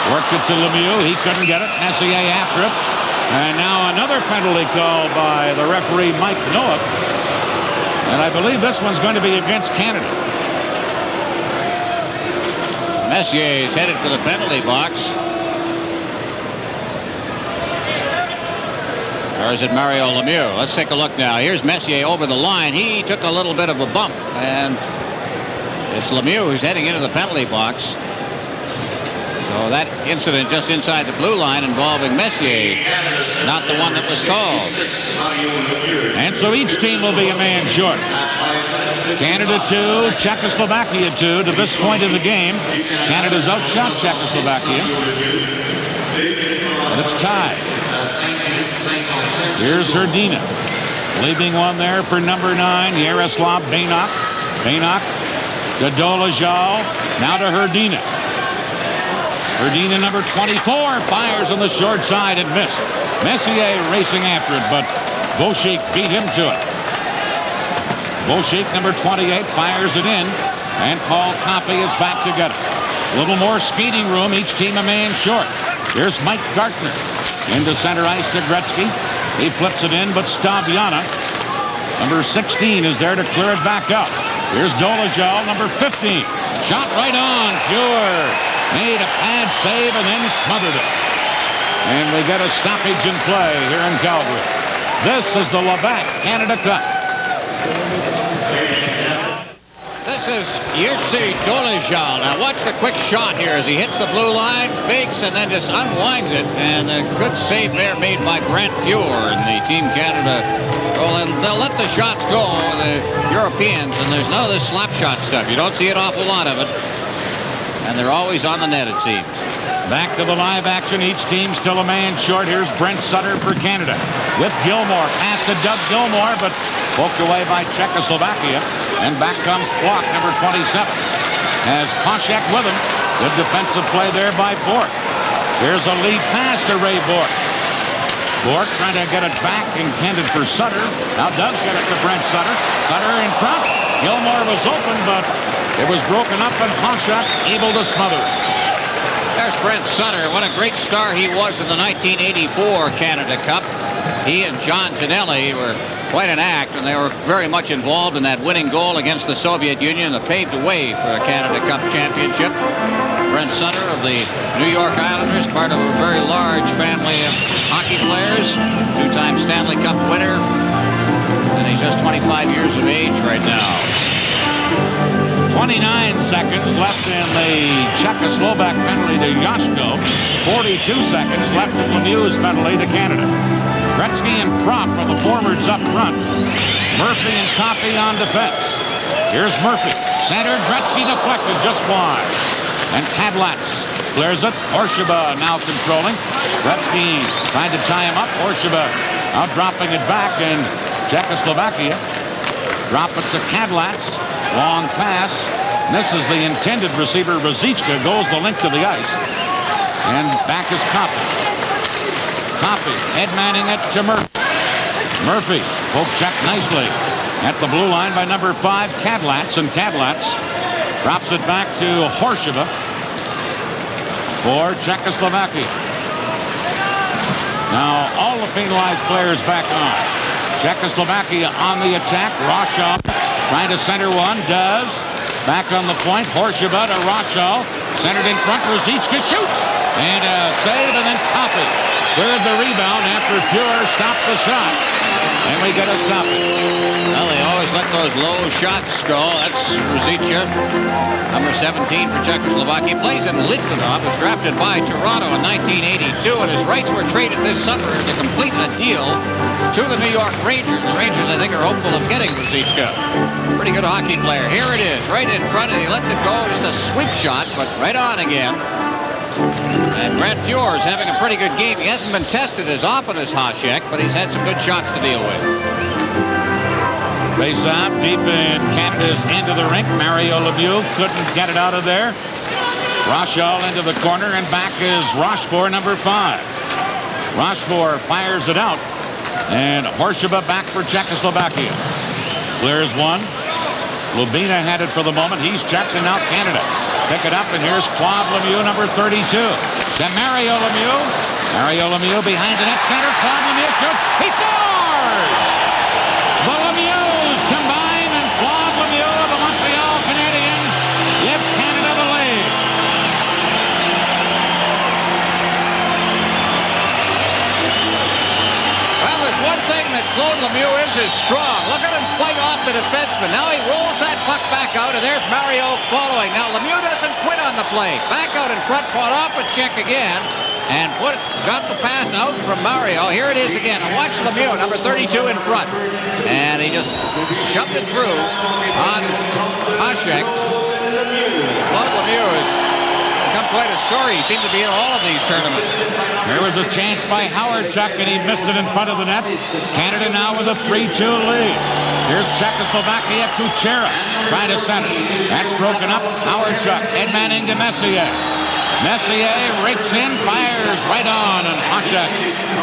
Speaker 1: Worked it to Lemieux. He couldn't get it. Messier after it. And now another penalty called by the referee, Mike Noah. And I believe this one's going to be against Canada.
Speaker 2: Messier is headed for the penalty box. Or is it Mario Lemieux? Let's take a look now. Here's Messier over the line. He took a little bit of a bump. And it's Lemieux who's heading into the penalty box. So that incident just inside the blue line involving Messier, not the one that was called.
Speaker 1: And so each team will be a man short. Canada 2, Czechoslovakia 2 to this point in the game. Canada's outshot Czechoslovakia. And it's tied. Here's Hrdina. Leaving one there for number 9, Yaroslav Banach. Banach to Dolezal. Now to Hrdina. Hrdina, number 24, fires on the short side and missed. Messier racing after it, but Bolshik beat him to it. Bolshik, number 28, fires it in, and Paul Copy is back to get it. A little more skating room, each team a man short. Here's Mike Gartner. Into center ice to Gretzky. He flips it in, but Staviana, number 16, is there to clear it back up. Here's Dolezal, number 15. Shot right on, pure. Made a pad save and then smothered it. And we get a stoppage in play here in Calgary. This is the Labatt Canada Cup.
Speaker 2: This is Jerzy Dolezal. Now watch the quick shot here as he hits the blue line, fakes, and then just unwinds it. And a good save there made by Grant Fuhr and the Team Canada. Well, they'll let the shots go, the Europeans, and there's none of this slap shot stuff. You don't see an awful lot of it. And they're always on the net, it seems.
Speaker 1: Back to the live action. Each team still a man short. Here's Brent Sutter for Canada. With Gilmore. Pass to Doug Gilmore, but poked away by Czechoslovakia. And back comes Block, number 27. Has Koshek with him. Good defensive play there by Bork. Here's a lead pass to Ray Bork. Bork trying to get it back, intended for Sutter. Now does get it to Brent Sutter. Sutter in front. Gilmore was open, but it was broken up, and Koshek able to smother it.
Speaker 2: There's Brent Sutter. What a great star he was in the 1984 Canada Cup. He and John Ginelli were quite an act, and they were very much involved in that winning goal against the Soviet Union that paved the way for a Canada Cup championship. Brent Sutter of the New York Islanders, part of a very large family of hockey players, 2-time Stanley Cup winner, and he's just 25 years of age right now.
Speaker 1: 29 seconds left in the Czechoslovak penalty to Yashko. 42 seconds left in Lemieux's penalty to Canada. Gretzky and Propp are the forwards up front. Murphy and Copy on defense. Here's Murphy. Centered. Gretzky deflected just wide. And Kadlatz clears it. Orshaba now controlling. Gretzky trying to tie him up. Orshaba out dropping it back. And Czechoslovakia drop it to Kadlatz. Long pass. Misses the intended receiver. Ruzicka goes the length of the ice. And back is Copy. Copy headmanning it to Murphy. Murphy poke check nicely at the blue line by number 5, Kadlatz. And Kadlatz drops it back to Horshava for Czechoslovakia. Now all the penalized players back on. Czechoslovakia on the attack. Roshaw trying to center one. Does. Back on the point. Horshava to Roshaw. Centered in front. Ruzicka shoots. And a save, and then Copy cleared the rebound after Fuhr stopped the shot. And we get a stop.
Speaker 2: Well, they always let those low shots go. That's Ruzicka, number 17 for Czechoslovakia. Plays in Litvinov, was drafted by Toronto in 1982, and his rights were traded this summer to complete a deal to the New York Rangers. The Rangers, I think, are hopeful of getting Ruzicka. Pretty good hockey player. Here it is, right in front, and he lets it go. Just a sweep shot, but right on again. And Grant Fuhr's having a pretty good game. He hasn't been tested as often as Hasek, but he's had some good shots to deal with.
Speaker 1: Face off deep in Canada's end of the rink. Mario Lemieux couldn't get it out of there. Rochelle into the corner, and back is Rochefort, number 5. Rochefort fires it out, and Horshaba back for Czechoslovakia. Clears one. Lubina had it for the moment. He's checked, and now Canada pick it up, and here's Claude Lemieux, number 32. To Mario Lemieux. Mario Lemieux behind the net center. Claude Lemieux shoots. He scores! The Lemieux combine, and Claude Lemieux of the Montreal Canadiens gives Canada the lead.
Speaker 2: Well, there's one thing that Claude Lemieux is strong. Look at him fight off the defenseman. Now he rolls that puck back out, and there's Mario following. Now Lemieux doesn't quit on the play. Back out in front, fought off a check again, and got the pass out from Mario. Here it is again. And watch Lemieux, number 32 in front. And he just shoved it through on Hasek. Claude Lemieux has become quite a story. He seemed to be in all of these tournaments.
Speaker 1: There was a chance by Howard Chuck, and he missed it in front of the net. Canada now with a 3-2 lead. Here's Czechoslovakia. Kuchera trying to center. That's broken up. Howard Chuck, head manning to Messier. Messier rakes in, fires right on, and Hasek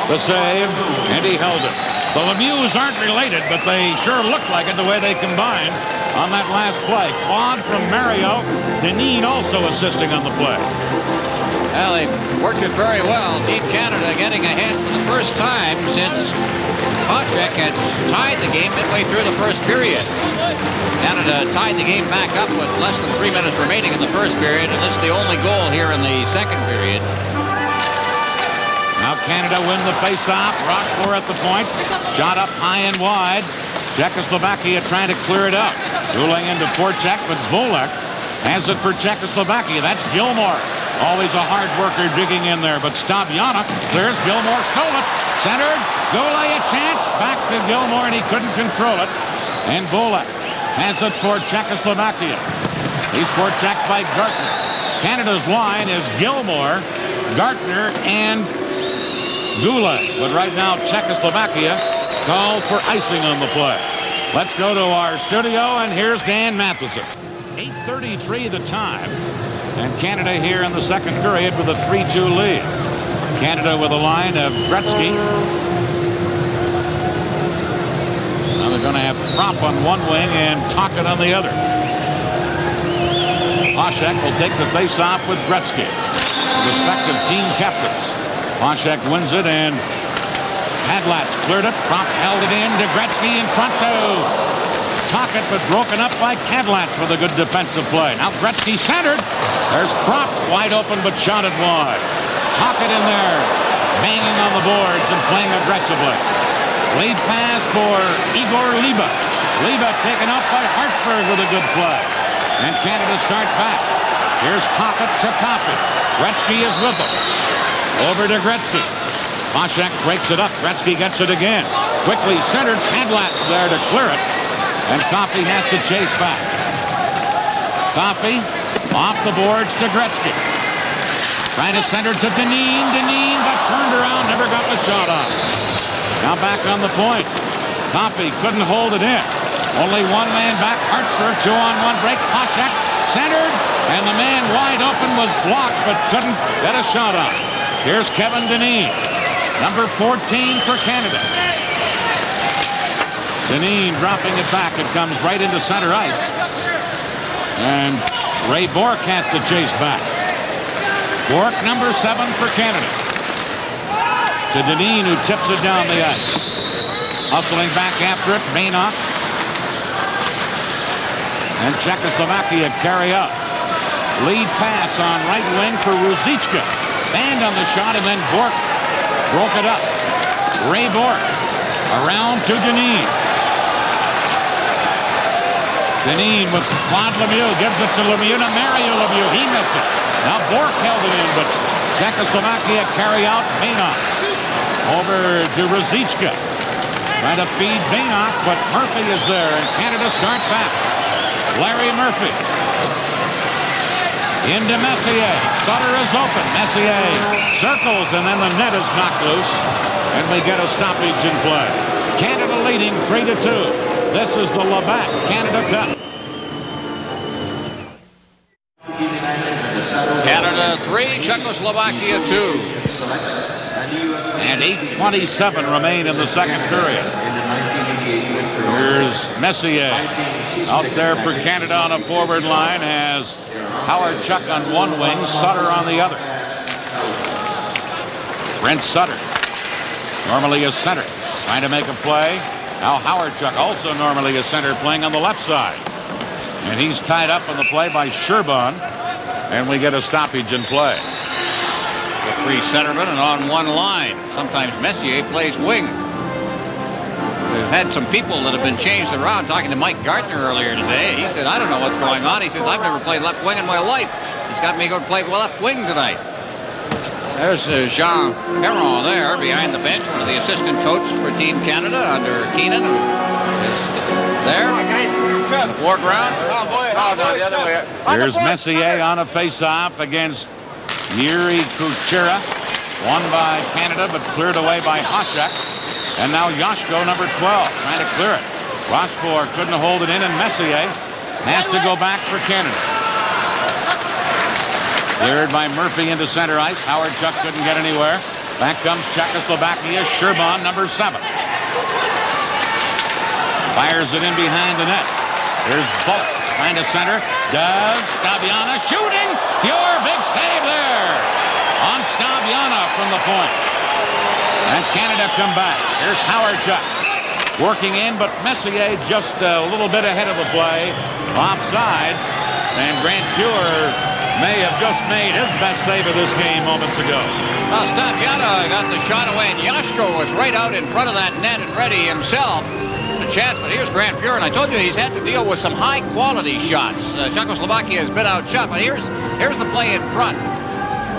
Speaker 1: the save, and he held it. The Lemieux aren't related, but they sure look like it the way they combined on that last play. Claude from Mario. Deneen also assisting on the play.
Speaker 2: Well, they worked it very well. Team Canada getting ahead for the first time since Hasek had tied the game midway through the first period. Canada tied the game back up with less than 3 minutes remaining in the first period, and this is the only goal here in the second period.
Speaker 1: Now Canada win the face-off. Rochefort at the point. Shot up high and wide. Czechoslovakia trying to clear it up. Dueling into forecheck, but Volek has it for Czechoslovakia. That's Gilmore. Always a hard worker digging in there, but Stabyanov clears. Gilmore stole it. Centered. Goulet a chance. Back to Gilmore, and he couldn't control it. And Volek has it for Czechoslovakia. He's forechecked by Gartner. Canada's line is Gilmore, Gartner, and Goulet. But right now, Czechoslovakia called for icing on the play. Let's go to our studio, and here's Dan Matheson. 8:33 the time, and Canada here in the second period with a 3-2 lead. Canada with a line of Gretzky. Now they're going to have Prop on one wing and Tocchet on the other. Hasek will take the face-off with Gretzky, respective team captains. Hasek wins it, and Hadlatz cleared it. Prop held it in to Gretzky in front to Tocchet, but broken up by Hadlatz with a good defensive play. Now Gretzky centered. There's Prop wide open, but shot it wide. Tocchet in there, banging on the boards and playing aggressively. Lead pass for Igor Liba. Liba taken up by Hartsburg with a good play. And Canada start back. Here's Tocchet to Coffey. Gretzky is with them. Over to Gretzky. Hasek breaks it up. Gretzky gets it again. Quickly centered. Hadlatz there to clear it. And Coffey has to chase back. Coffey off the boards to Gretzky. Trying to center to Deneen. Deneen got turned around. Never got the shot off. Now back on the point. Coffey couldn't hold it in. Only one man back. Hartsburg 2-on-1 break. Hasek centered. And the man wide open was blocked but couldn't get a shot off. Here's Kevin Deneen. Number 14 for Canada. Deneen dropping it back. It comes right into center ice. And Ray Bourque has to chase back. Bourque, number 7 for Canada. To Deneen, who tips it down the ice. Hustling back after it, Mainoff. And Czechoslovakia carry up. Lead pass on right wing for Ruzicka. Banned on the shot, and then Bourque broke it up. Ray Bourque around to Deneen. Deneen with Claude Lemieux, gives it to Lemieux, to Mario Lemieux. He missed it. Now Bourque held it in, but Czechoslovakia carry out Mainoff. Over to Ruzicka. Trying to feed Mainoff, but Murphy is there, and Canada starts back. Larry Murphy. Into Messier. Sutter is open. Messier circles, and then the net is knocked loose. And we get a stoppage in play. Canada leading 3-2. This is the Labatt Canada Cup.
Speaker 2: Canada 3, Czechoslovakia 2.
Speaker 1: And 8:27 remain in the second period. Here's Messier out there for Canada on a forward line, has Howard Chuck on one wing, Sutter on the other. Brent Sutter, normally a center, trying to make a play. Now Howard Chuck, also normally a center, playing on the left side. And he's tied up on the play by Sherburne, and we get a stoppage in play.
Speaker 2: The three centermen and on one line. Sometimes Messier plays wing. We've had some people that have been changed around. Talking to Mike Gartner earlier today, he said, I don't know what's going on. He says, I've never played left wing in my life. He's got me going to play left wing tonight. There's Jean Perron there behind the bench, one of the assistant coach for Team Canada under Keenan, who is there in the foreground.
Speaker 4: The other way.
Speaker 1: Here's Messier on a face-off against Yuri Kuchera. Won by Canada, but cleared away by Hasek. And now Yashko, number 12, trying to clear it. Rochefort couldn't hold it in, and Messier has to go back for Canada. Cleared by Murphy into center ice. Howard Chuck couldn't get anywhere. Back comes Czechoslovakia. Sherburne, number 7. Fires it in behind the net. Here's Bulk trying to center. Does Stabiana shooting. Pure big save there on Stabiana from the point. And Canada come back. Here's Howard Chuck working in, but Messier just a little bit ahead of the play. Offside. And Grant Pure may have just made his best save of this game moments ago.
Speaker 2: Well, Stabiana got the shot away, and Yashko was right out in front of that net and ready himself. A chance, but here's Grant Fuhr, and I told you he's had to deal with some high-quality shots. Czechoslovakia has been outshot, but here's the play in front.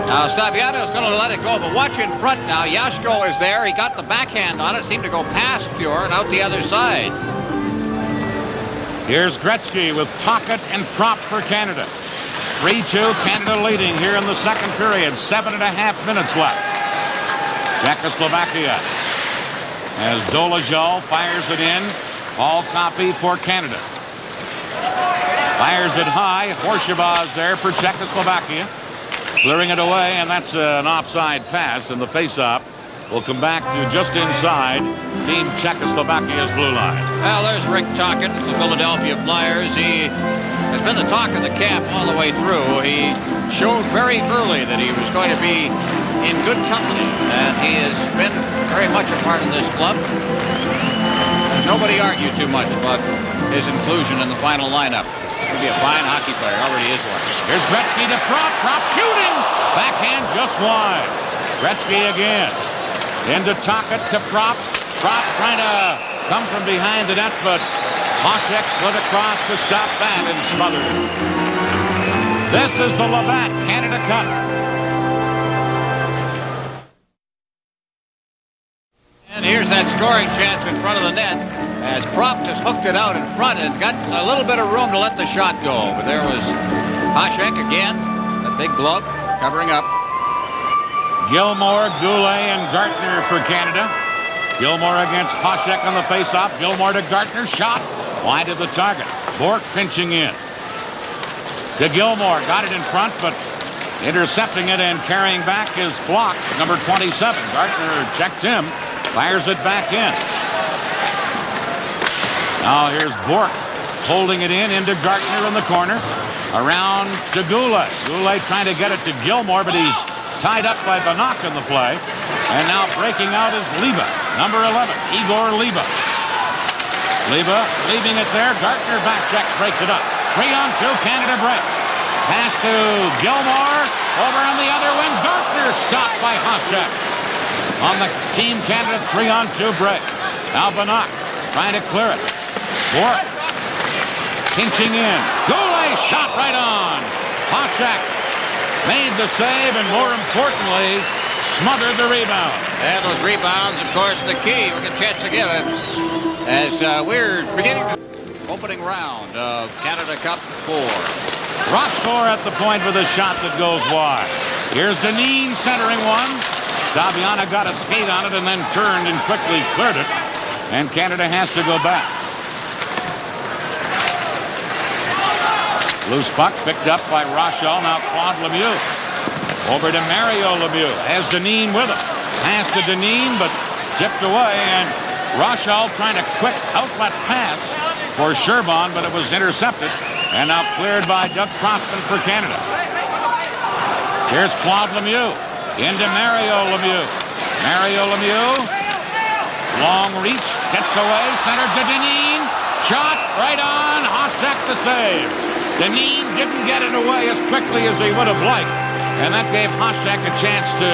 Speaker 2: Now, Stabiana is going to let it go, but watch in front now. Yashko is there. He got the backhand on it. Seemed to go past Fuhr and out the other side.
Speaker 1: Here's Gretzky with Tocchet and Prop for Canada. 3-2, Canada leading here in the second period. 7.5 minutes left. Czechoslovakia as Dolezal fires it in. All copy for Canada. Fires it high. Horseshabaz there for Czechoslovakia. Clearing it away, and that's an offside pass, and the face-off will come back to just inside Team Czechoslovakia's blue line.
Speaker 2: Well, there's Rick Tocchet, the Philadelphia Flyers. He has been the talk of the camp all the way through. He showed very early that he was going to be in good company, and he has been very much a part of this club. Nobody argued too much about his inclusion in the final lineup. He'll be a fine hockey player. Already is one.
Speaker 1: Here's Gretzky to Prop. Prop shooting. Backhand just wide. Gretzky again. Into Tocchet to Prop. Prop trying to come from behind the net, but Hasek slid across to stop that and smothered it. This is the Labatt Canada Cup.
Speaker 2: And here's that scoring chance in front of the net as Prop just hooked it out in front and got a little bit of room to let the shot go. But there was Hasek again, that big glove covering up.
Speaker 1: Gilmore, Goulet, and Gartner for Canada. Gilmore against Hasek on the faceoff. Gilmore to Gartner, shot wide of the target. Bork pinching in. To Gilmore, got it in front, but intercepting it and carrying back is blocked. Number 27, Gartner checked him, fires it back in. Now here's Bork holding it in into Gartner in the corner. Around to Goulet. Goulet trying to get it to Gilmore, but he's tied up by the knock in the play. And now breaking out is Liba, number 11, Igor Liba. Liba leaving it there. Gartner back checks, breaks it up. 3-on-2, Canada break. Pass to Gilmore. Over on the other wing. Gartner stopped by Hasek. On the Team Canada 3-on-2 break. Now Banach trying to clear it. Bork pinching in. Goulet shot right on. Hasek made the save and, more importantly, smothered the rebound.
Speaker 2: And those rebounds, of course, the key. We'll get a chance to give it as we're beginning the opening round of Canada Cup 4.
Speaker 1: Rosscore at the point with a shot that goes wide. Here's Dineen centering one. Saviana got a skate on it and then turned and quickly cleared it. And Canada has to go back. Loose puck picked up by Rochelle. Now Claude Lemieux. Over to Mario Lemieux. Has Dineen with him. Pass to Dineen, but tipped away. And Rochelle trying a quick outlet pass for Sherbon, but it was intercepted. And now cleared by Doug Crossman for Canada. Here's Claude Lemieux. Into Mario Lemieux. Mario Lemieux. Long reach. Gets away. Centered to Dineen. Shot right on. Hasek the save. Dineen didn't get it away as quickly as he would have liked, and that gave Hasek a chance to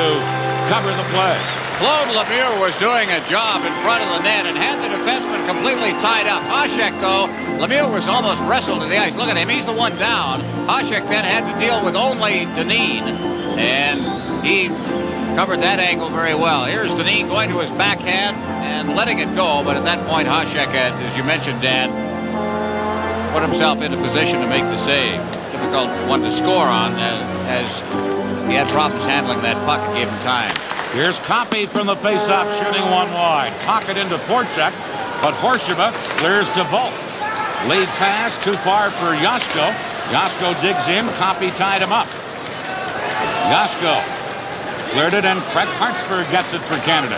Speaker 1: cover the play.
Speaker 2: Claude Lemieux was doing a job in front of the net and had the defenseman completely tied up. Hasek, though, Lemieux was almost wrestled to the ice. Look at him, he's the one down. Hasek then had to deal with only Dineen, and he covered that angle very well. Here's Dineen going to his backhand and letting it go, but at that point Hasek had, as you mentioned, Dan, put himself into position to make the save. Difficult one to score on as he had problems handling that puck and gave him time.
Speaker 1: Here's Copy from the faceoff, shooting one wide. Talk it into Forchek, but Horsheva clears to Volk. Lead pass too far for Yoshko. Yoshko digs in. Copy tied him up. Yoshko cleared it, and Craig Hartsburg gets it for Canada.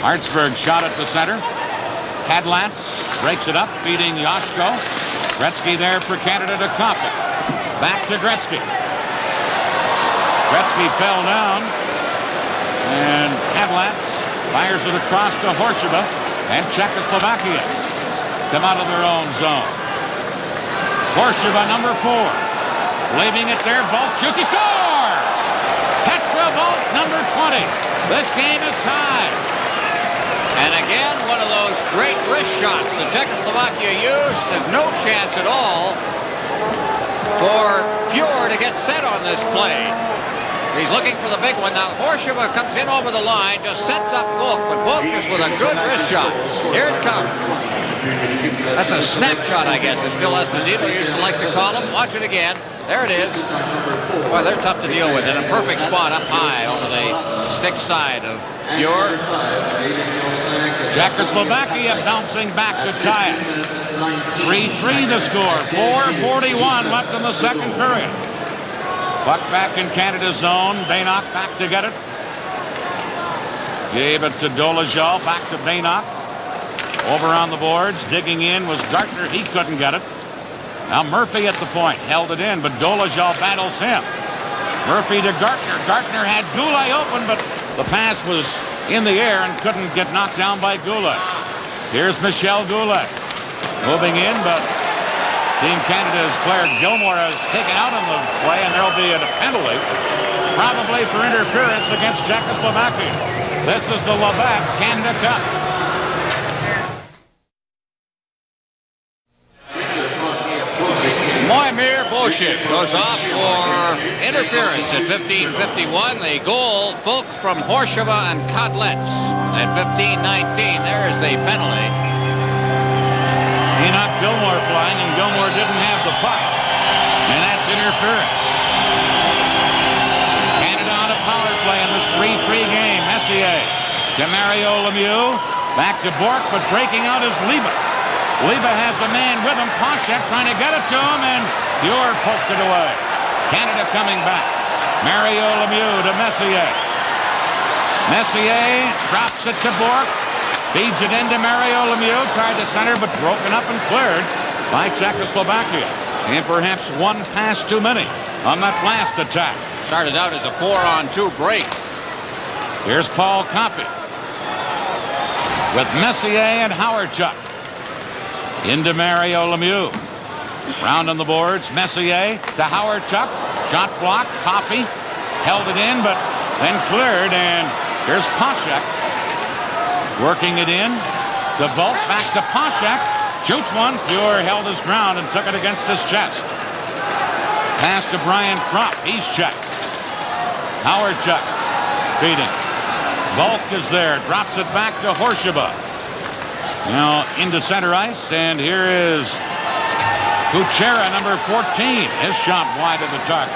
Speaker 1: Hartsburg shot at the center. Kadlats breaks it up, feeding Yoshko. Gretzky there for Canada to Copy. Back to Gretzky. Gretzky fell down, and Kadlats fires it across to Horsheva, and Czechoslovakia come out of their own zone. Horsheva, number 4, leaving it there. Volk shoots, he scores! Petra Volk, number 20. This game is tied.
Speaker 2: And again, one of those great wrist shots that Czechoslovakia used. There's no chance at all for Fuhr to get set on this play. He's looking for the big one. Now Horsheva comes in over the line, just sets up Volk, but Volk just with a good wrist shot. Here it comes. That's a snapshot, I guess, as Phil Esposito used to like to call them. Watch it again. There it is. Boy, they're tough to deal with. In a perfect spot up high over the stick side of Fuhr.
Speaker 1: Czechoslovakia bouncing back to tie it. 3-3 the score. 4:41 left in the second period. Puck back in Canada's zone. Baynock back to get it. Gave it to Dolezal. Back to Baynock. Over on the boards. Digging in was Gartner. He couldn't get it. Now Murphy at the point. Held it in, but Dolezal battles him. Murphy to Gartner. Gartner had Goulet open, but the pass was in the air and couldn't get knocked down by Goulet. Here's Michel Goulet. Moving in, but Team Canada's player Gilmore is taken out on the play, and there'll be a penalty, probably for interference against Czechoslovakia. This is the Labatt Canada Cup.
Speaker 2: Moimir Boschik goes off for interference at 15:51. The goal, Volk from Horsheva and Kadlets at 15:19. There is the penalty.
Speaker 1: He knocked Gilmore flying, and Gilmore didn't have the puck. And that's interference. Canada on a power play in this 3-3 game. Messier to Mario Lemieux. Back to Bork, but breaking out is Liba. Liba has a man with him. Poshek trying to get it to him, and Fuhr poked it away. Canada coming back. Mario Lemieux to Messier. Messier drops it to Bork. Feeds it into Mario Lemieux. Tried to center, but broken up and cleared by Czechoslovakia. And perhaps one pass too many on that last attack.
Speaker 2: Started out as a 4-on-2 break.
Speaker 1: Here's Paul Copy with Messier and Howardchuk. Into Mario Lemieux. Round on the boards. Messier to Howardchuk. Shot blocked. Copy held it in, but then cleared. And here's Poshek working it in. The Volk back to Poshek. Shoots one. Fuhr held his ground and took it against his chest. Pass to Brian Kropp. He's checked. Howardchuk feeding. Volk is there. Drops it back to Horsheva. Now into center ice, and here is Kuchera, number 14. His shot wide of the target.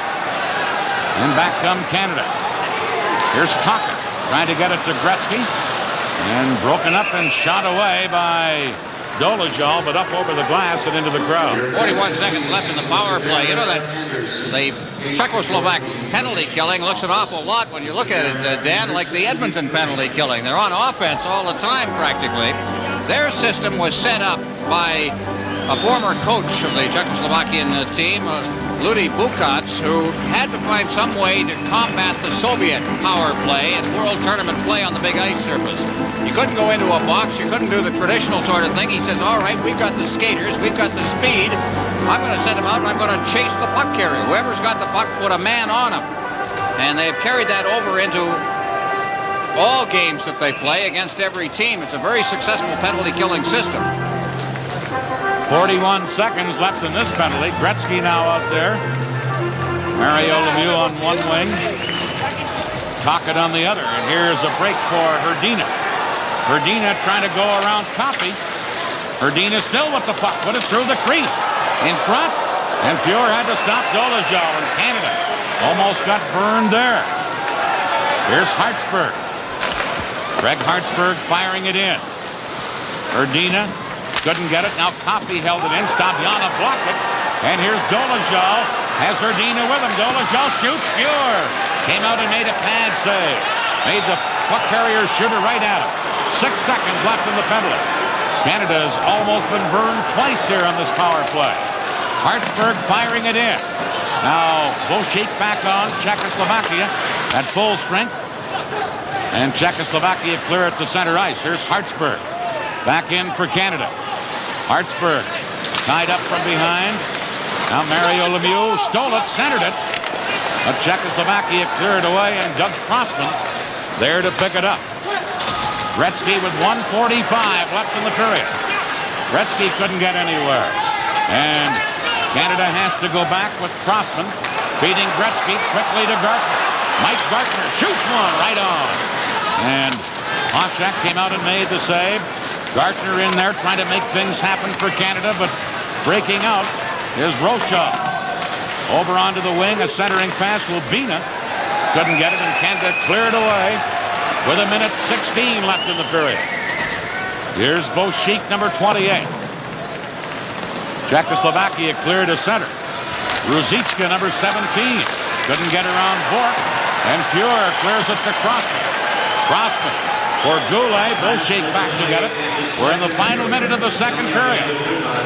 Speaker 1: And back come Canada. Here's Tucker trying to get it to Gretzky. And broken up and shot away by Dolezal, but up over the glass and into the crowd.
Speaker 2: 41 seconds left in the power play. You know that the Czechoslovak penalty killing looks an awful lot when you look at it, Dan, like the Edmonton penalty killing. They're on offense all the time practically. Their system was set up by a former coach of the Czechoslovakian team, Ludi Bukac, who had to find some way to combat the Soviet power play and world tournament play on the big ice surface. You couldn't go into a box, you couldn't do the traditional sort of thing. He says, all right, we've got the skaters, we've got the speed. I'm going to send them out and I'm going to chase the puck carrier. Whoever's got the puck, put a man on him. And they've carried that over into all games that they play against every team. It's a very successful penalty killing system.
Speaker 1: 41 seconds left in this penalty. Gretzky now out there. Mario Lemieux on one wing. Tocchet on the other. And here's a break for Hrdina. Hrdina trying to go around Coffey. Hrdina still with the puck. Put it through the crease. In front. And Fuhr had to stop Dolezal. And Canada almost got burned there. Here's Hartsburg. Greg Hartsburg firing it in. Hrdina couldn't get it. Now Coffey held it in. Stabiana blocked it. And here's Dolezal. Has Hrdina with him. Dolezal shoots. Fuhr came out and made a pad save. Made the puck carrier shooter right at him. 6 seconds left in the penalty. Canada's almost been burned twice here on this power play. Hartsburg firing it in. Now Bolshik back on. Czechoslovakia at full strength. And Czechoslovakia clear it to center ice. Here's Hartsburg. Back in for Canada. Hartsburg tied up from behind. Now Mario Lemieux stole it, centered it. But Czechoslovakia cleared away, and Doug Crossman there to pick it up. Gretzky with 1:45 left in the period. Gretzky couldn't get anywhere. And Canada has to go back with Crossman feeding Gretzky quickly to Gartner. Mike Gartner shoots one right on. And Hoshak came out and made the save. Gartner in there trying to make things happen for Canada, but breaking out is Rochal. Over onto the wing, a centering pass. Lubina couldn't get it, and Canada cleared away with 1:16 left in the period. Here's Bolshik, number 28. Czechoslovakia cleared to center. Ruzicka, number 17. Couldn't get around Bork, and Fuhr clears it to Crossman. Crossman for Goulet. Bolshik back to get it. We're in the final minute of the second period.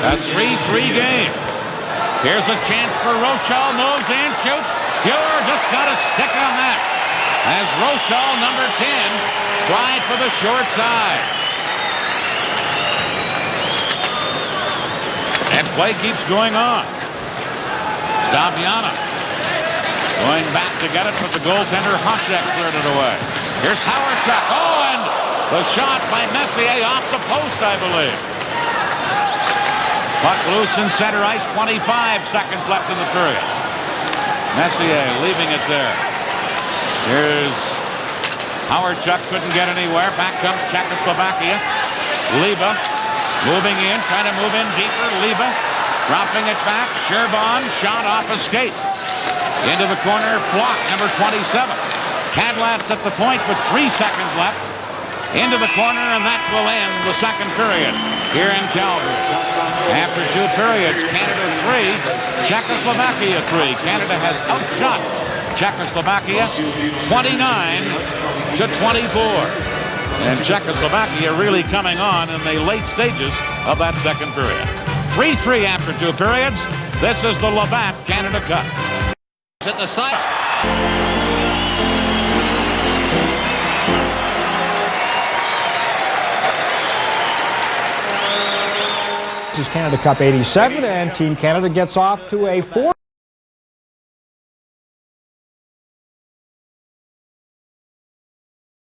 Speaker 1: A 3-3 game. Here's a chance for Rochal. Moves in, shoots. Fuhr just got a stick on that. As Rochal, number 10, tried for the short side. And play keeps going on. Stabiana going back to get it, but the goaltender Hoshak cleared it away. Here's Howard-Chuck. Oh, and the shot by Messier off the post, I believe. Puck loose in center ice, 25 seconds left in the period. Messier leaving it there. Here's Howard-Chuck, couldn't get anywhere. Back comes Czechoslovakia. Liba moving in, trying to move in deeper. Liba dropping it back. Sherban shot off a skate. Into the corner, Flock, number 27. Cadlat's at the point with 3 seconds left. Into the corner, and that will end the second period here in Calgary. After 2 periods, Canada 3, Czechoslovakia 3. Canada has outshot Czechoslovakia 29-24. And Czechoslovakia really coming on in the late stages of that second period. 3-3 after 2 periods. This is the Labatt Canada Cup.
Speaker 2: At the side.
Speaker 5: This is Canada Cup 87, and Team Canada gets off to a 4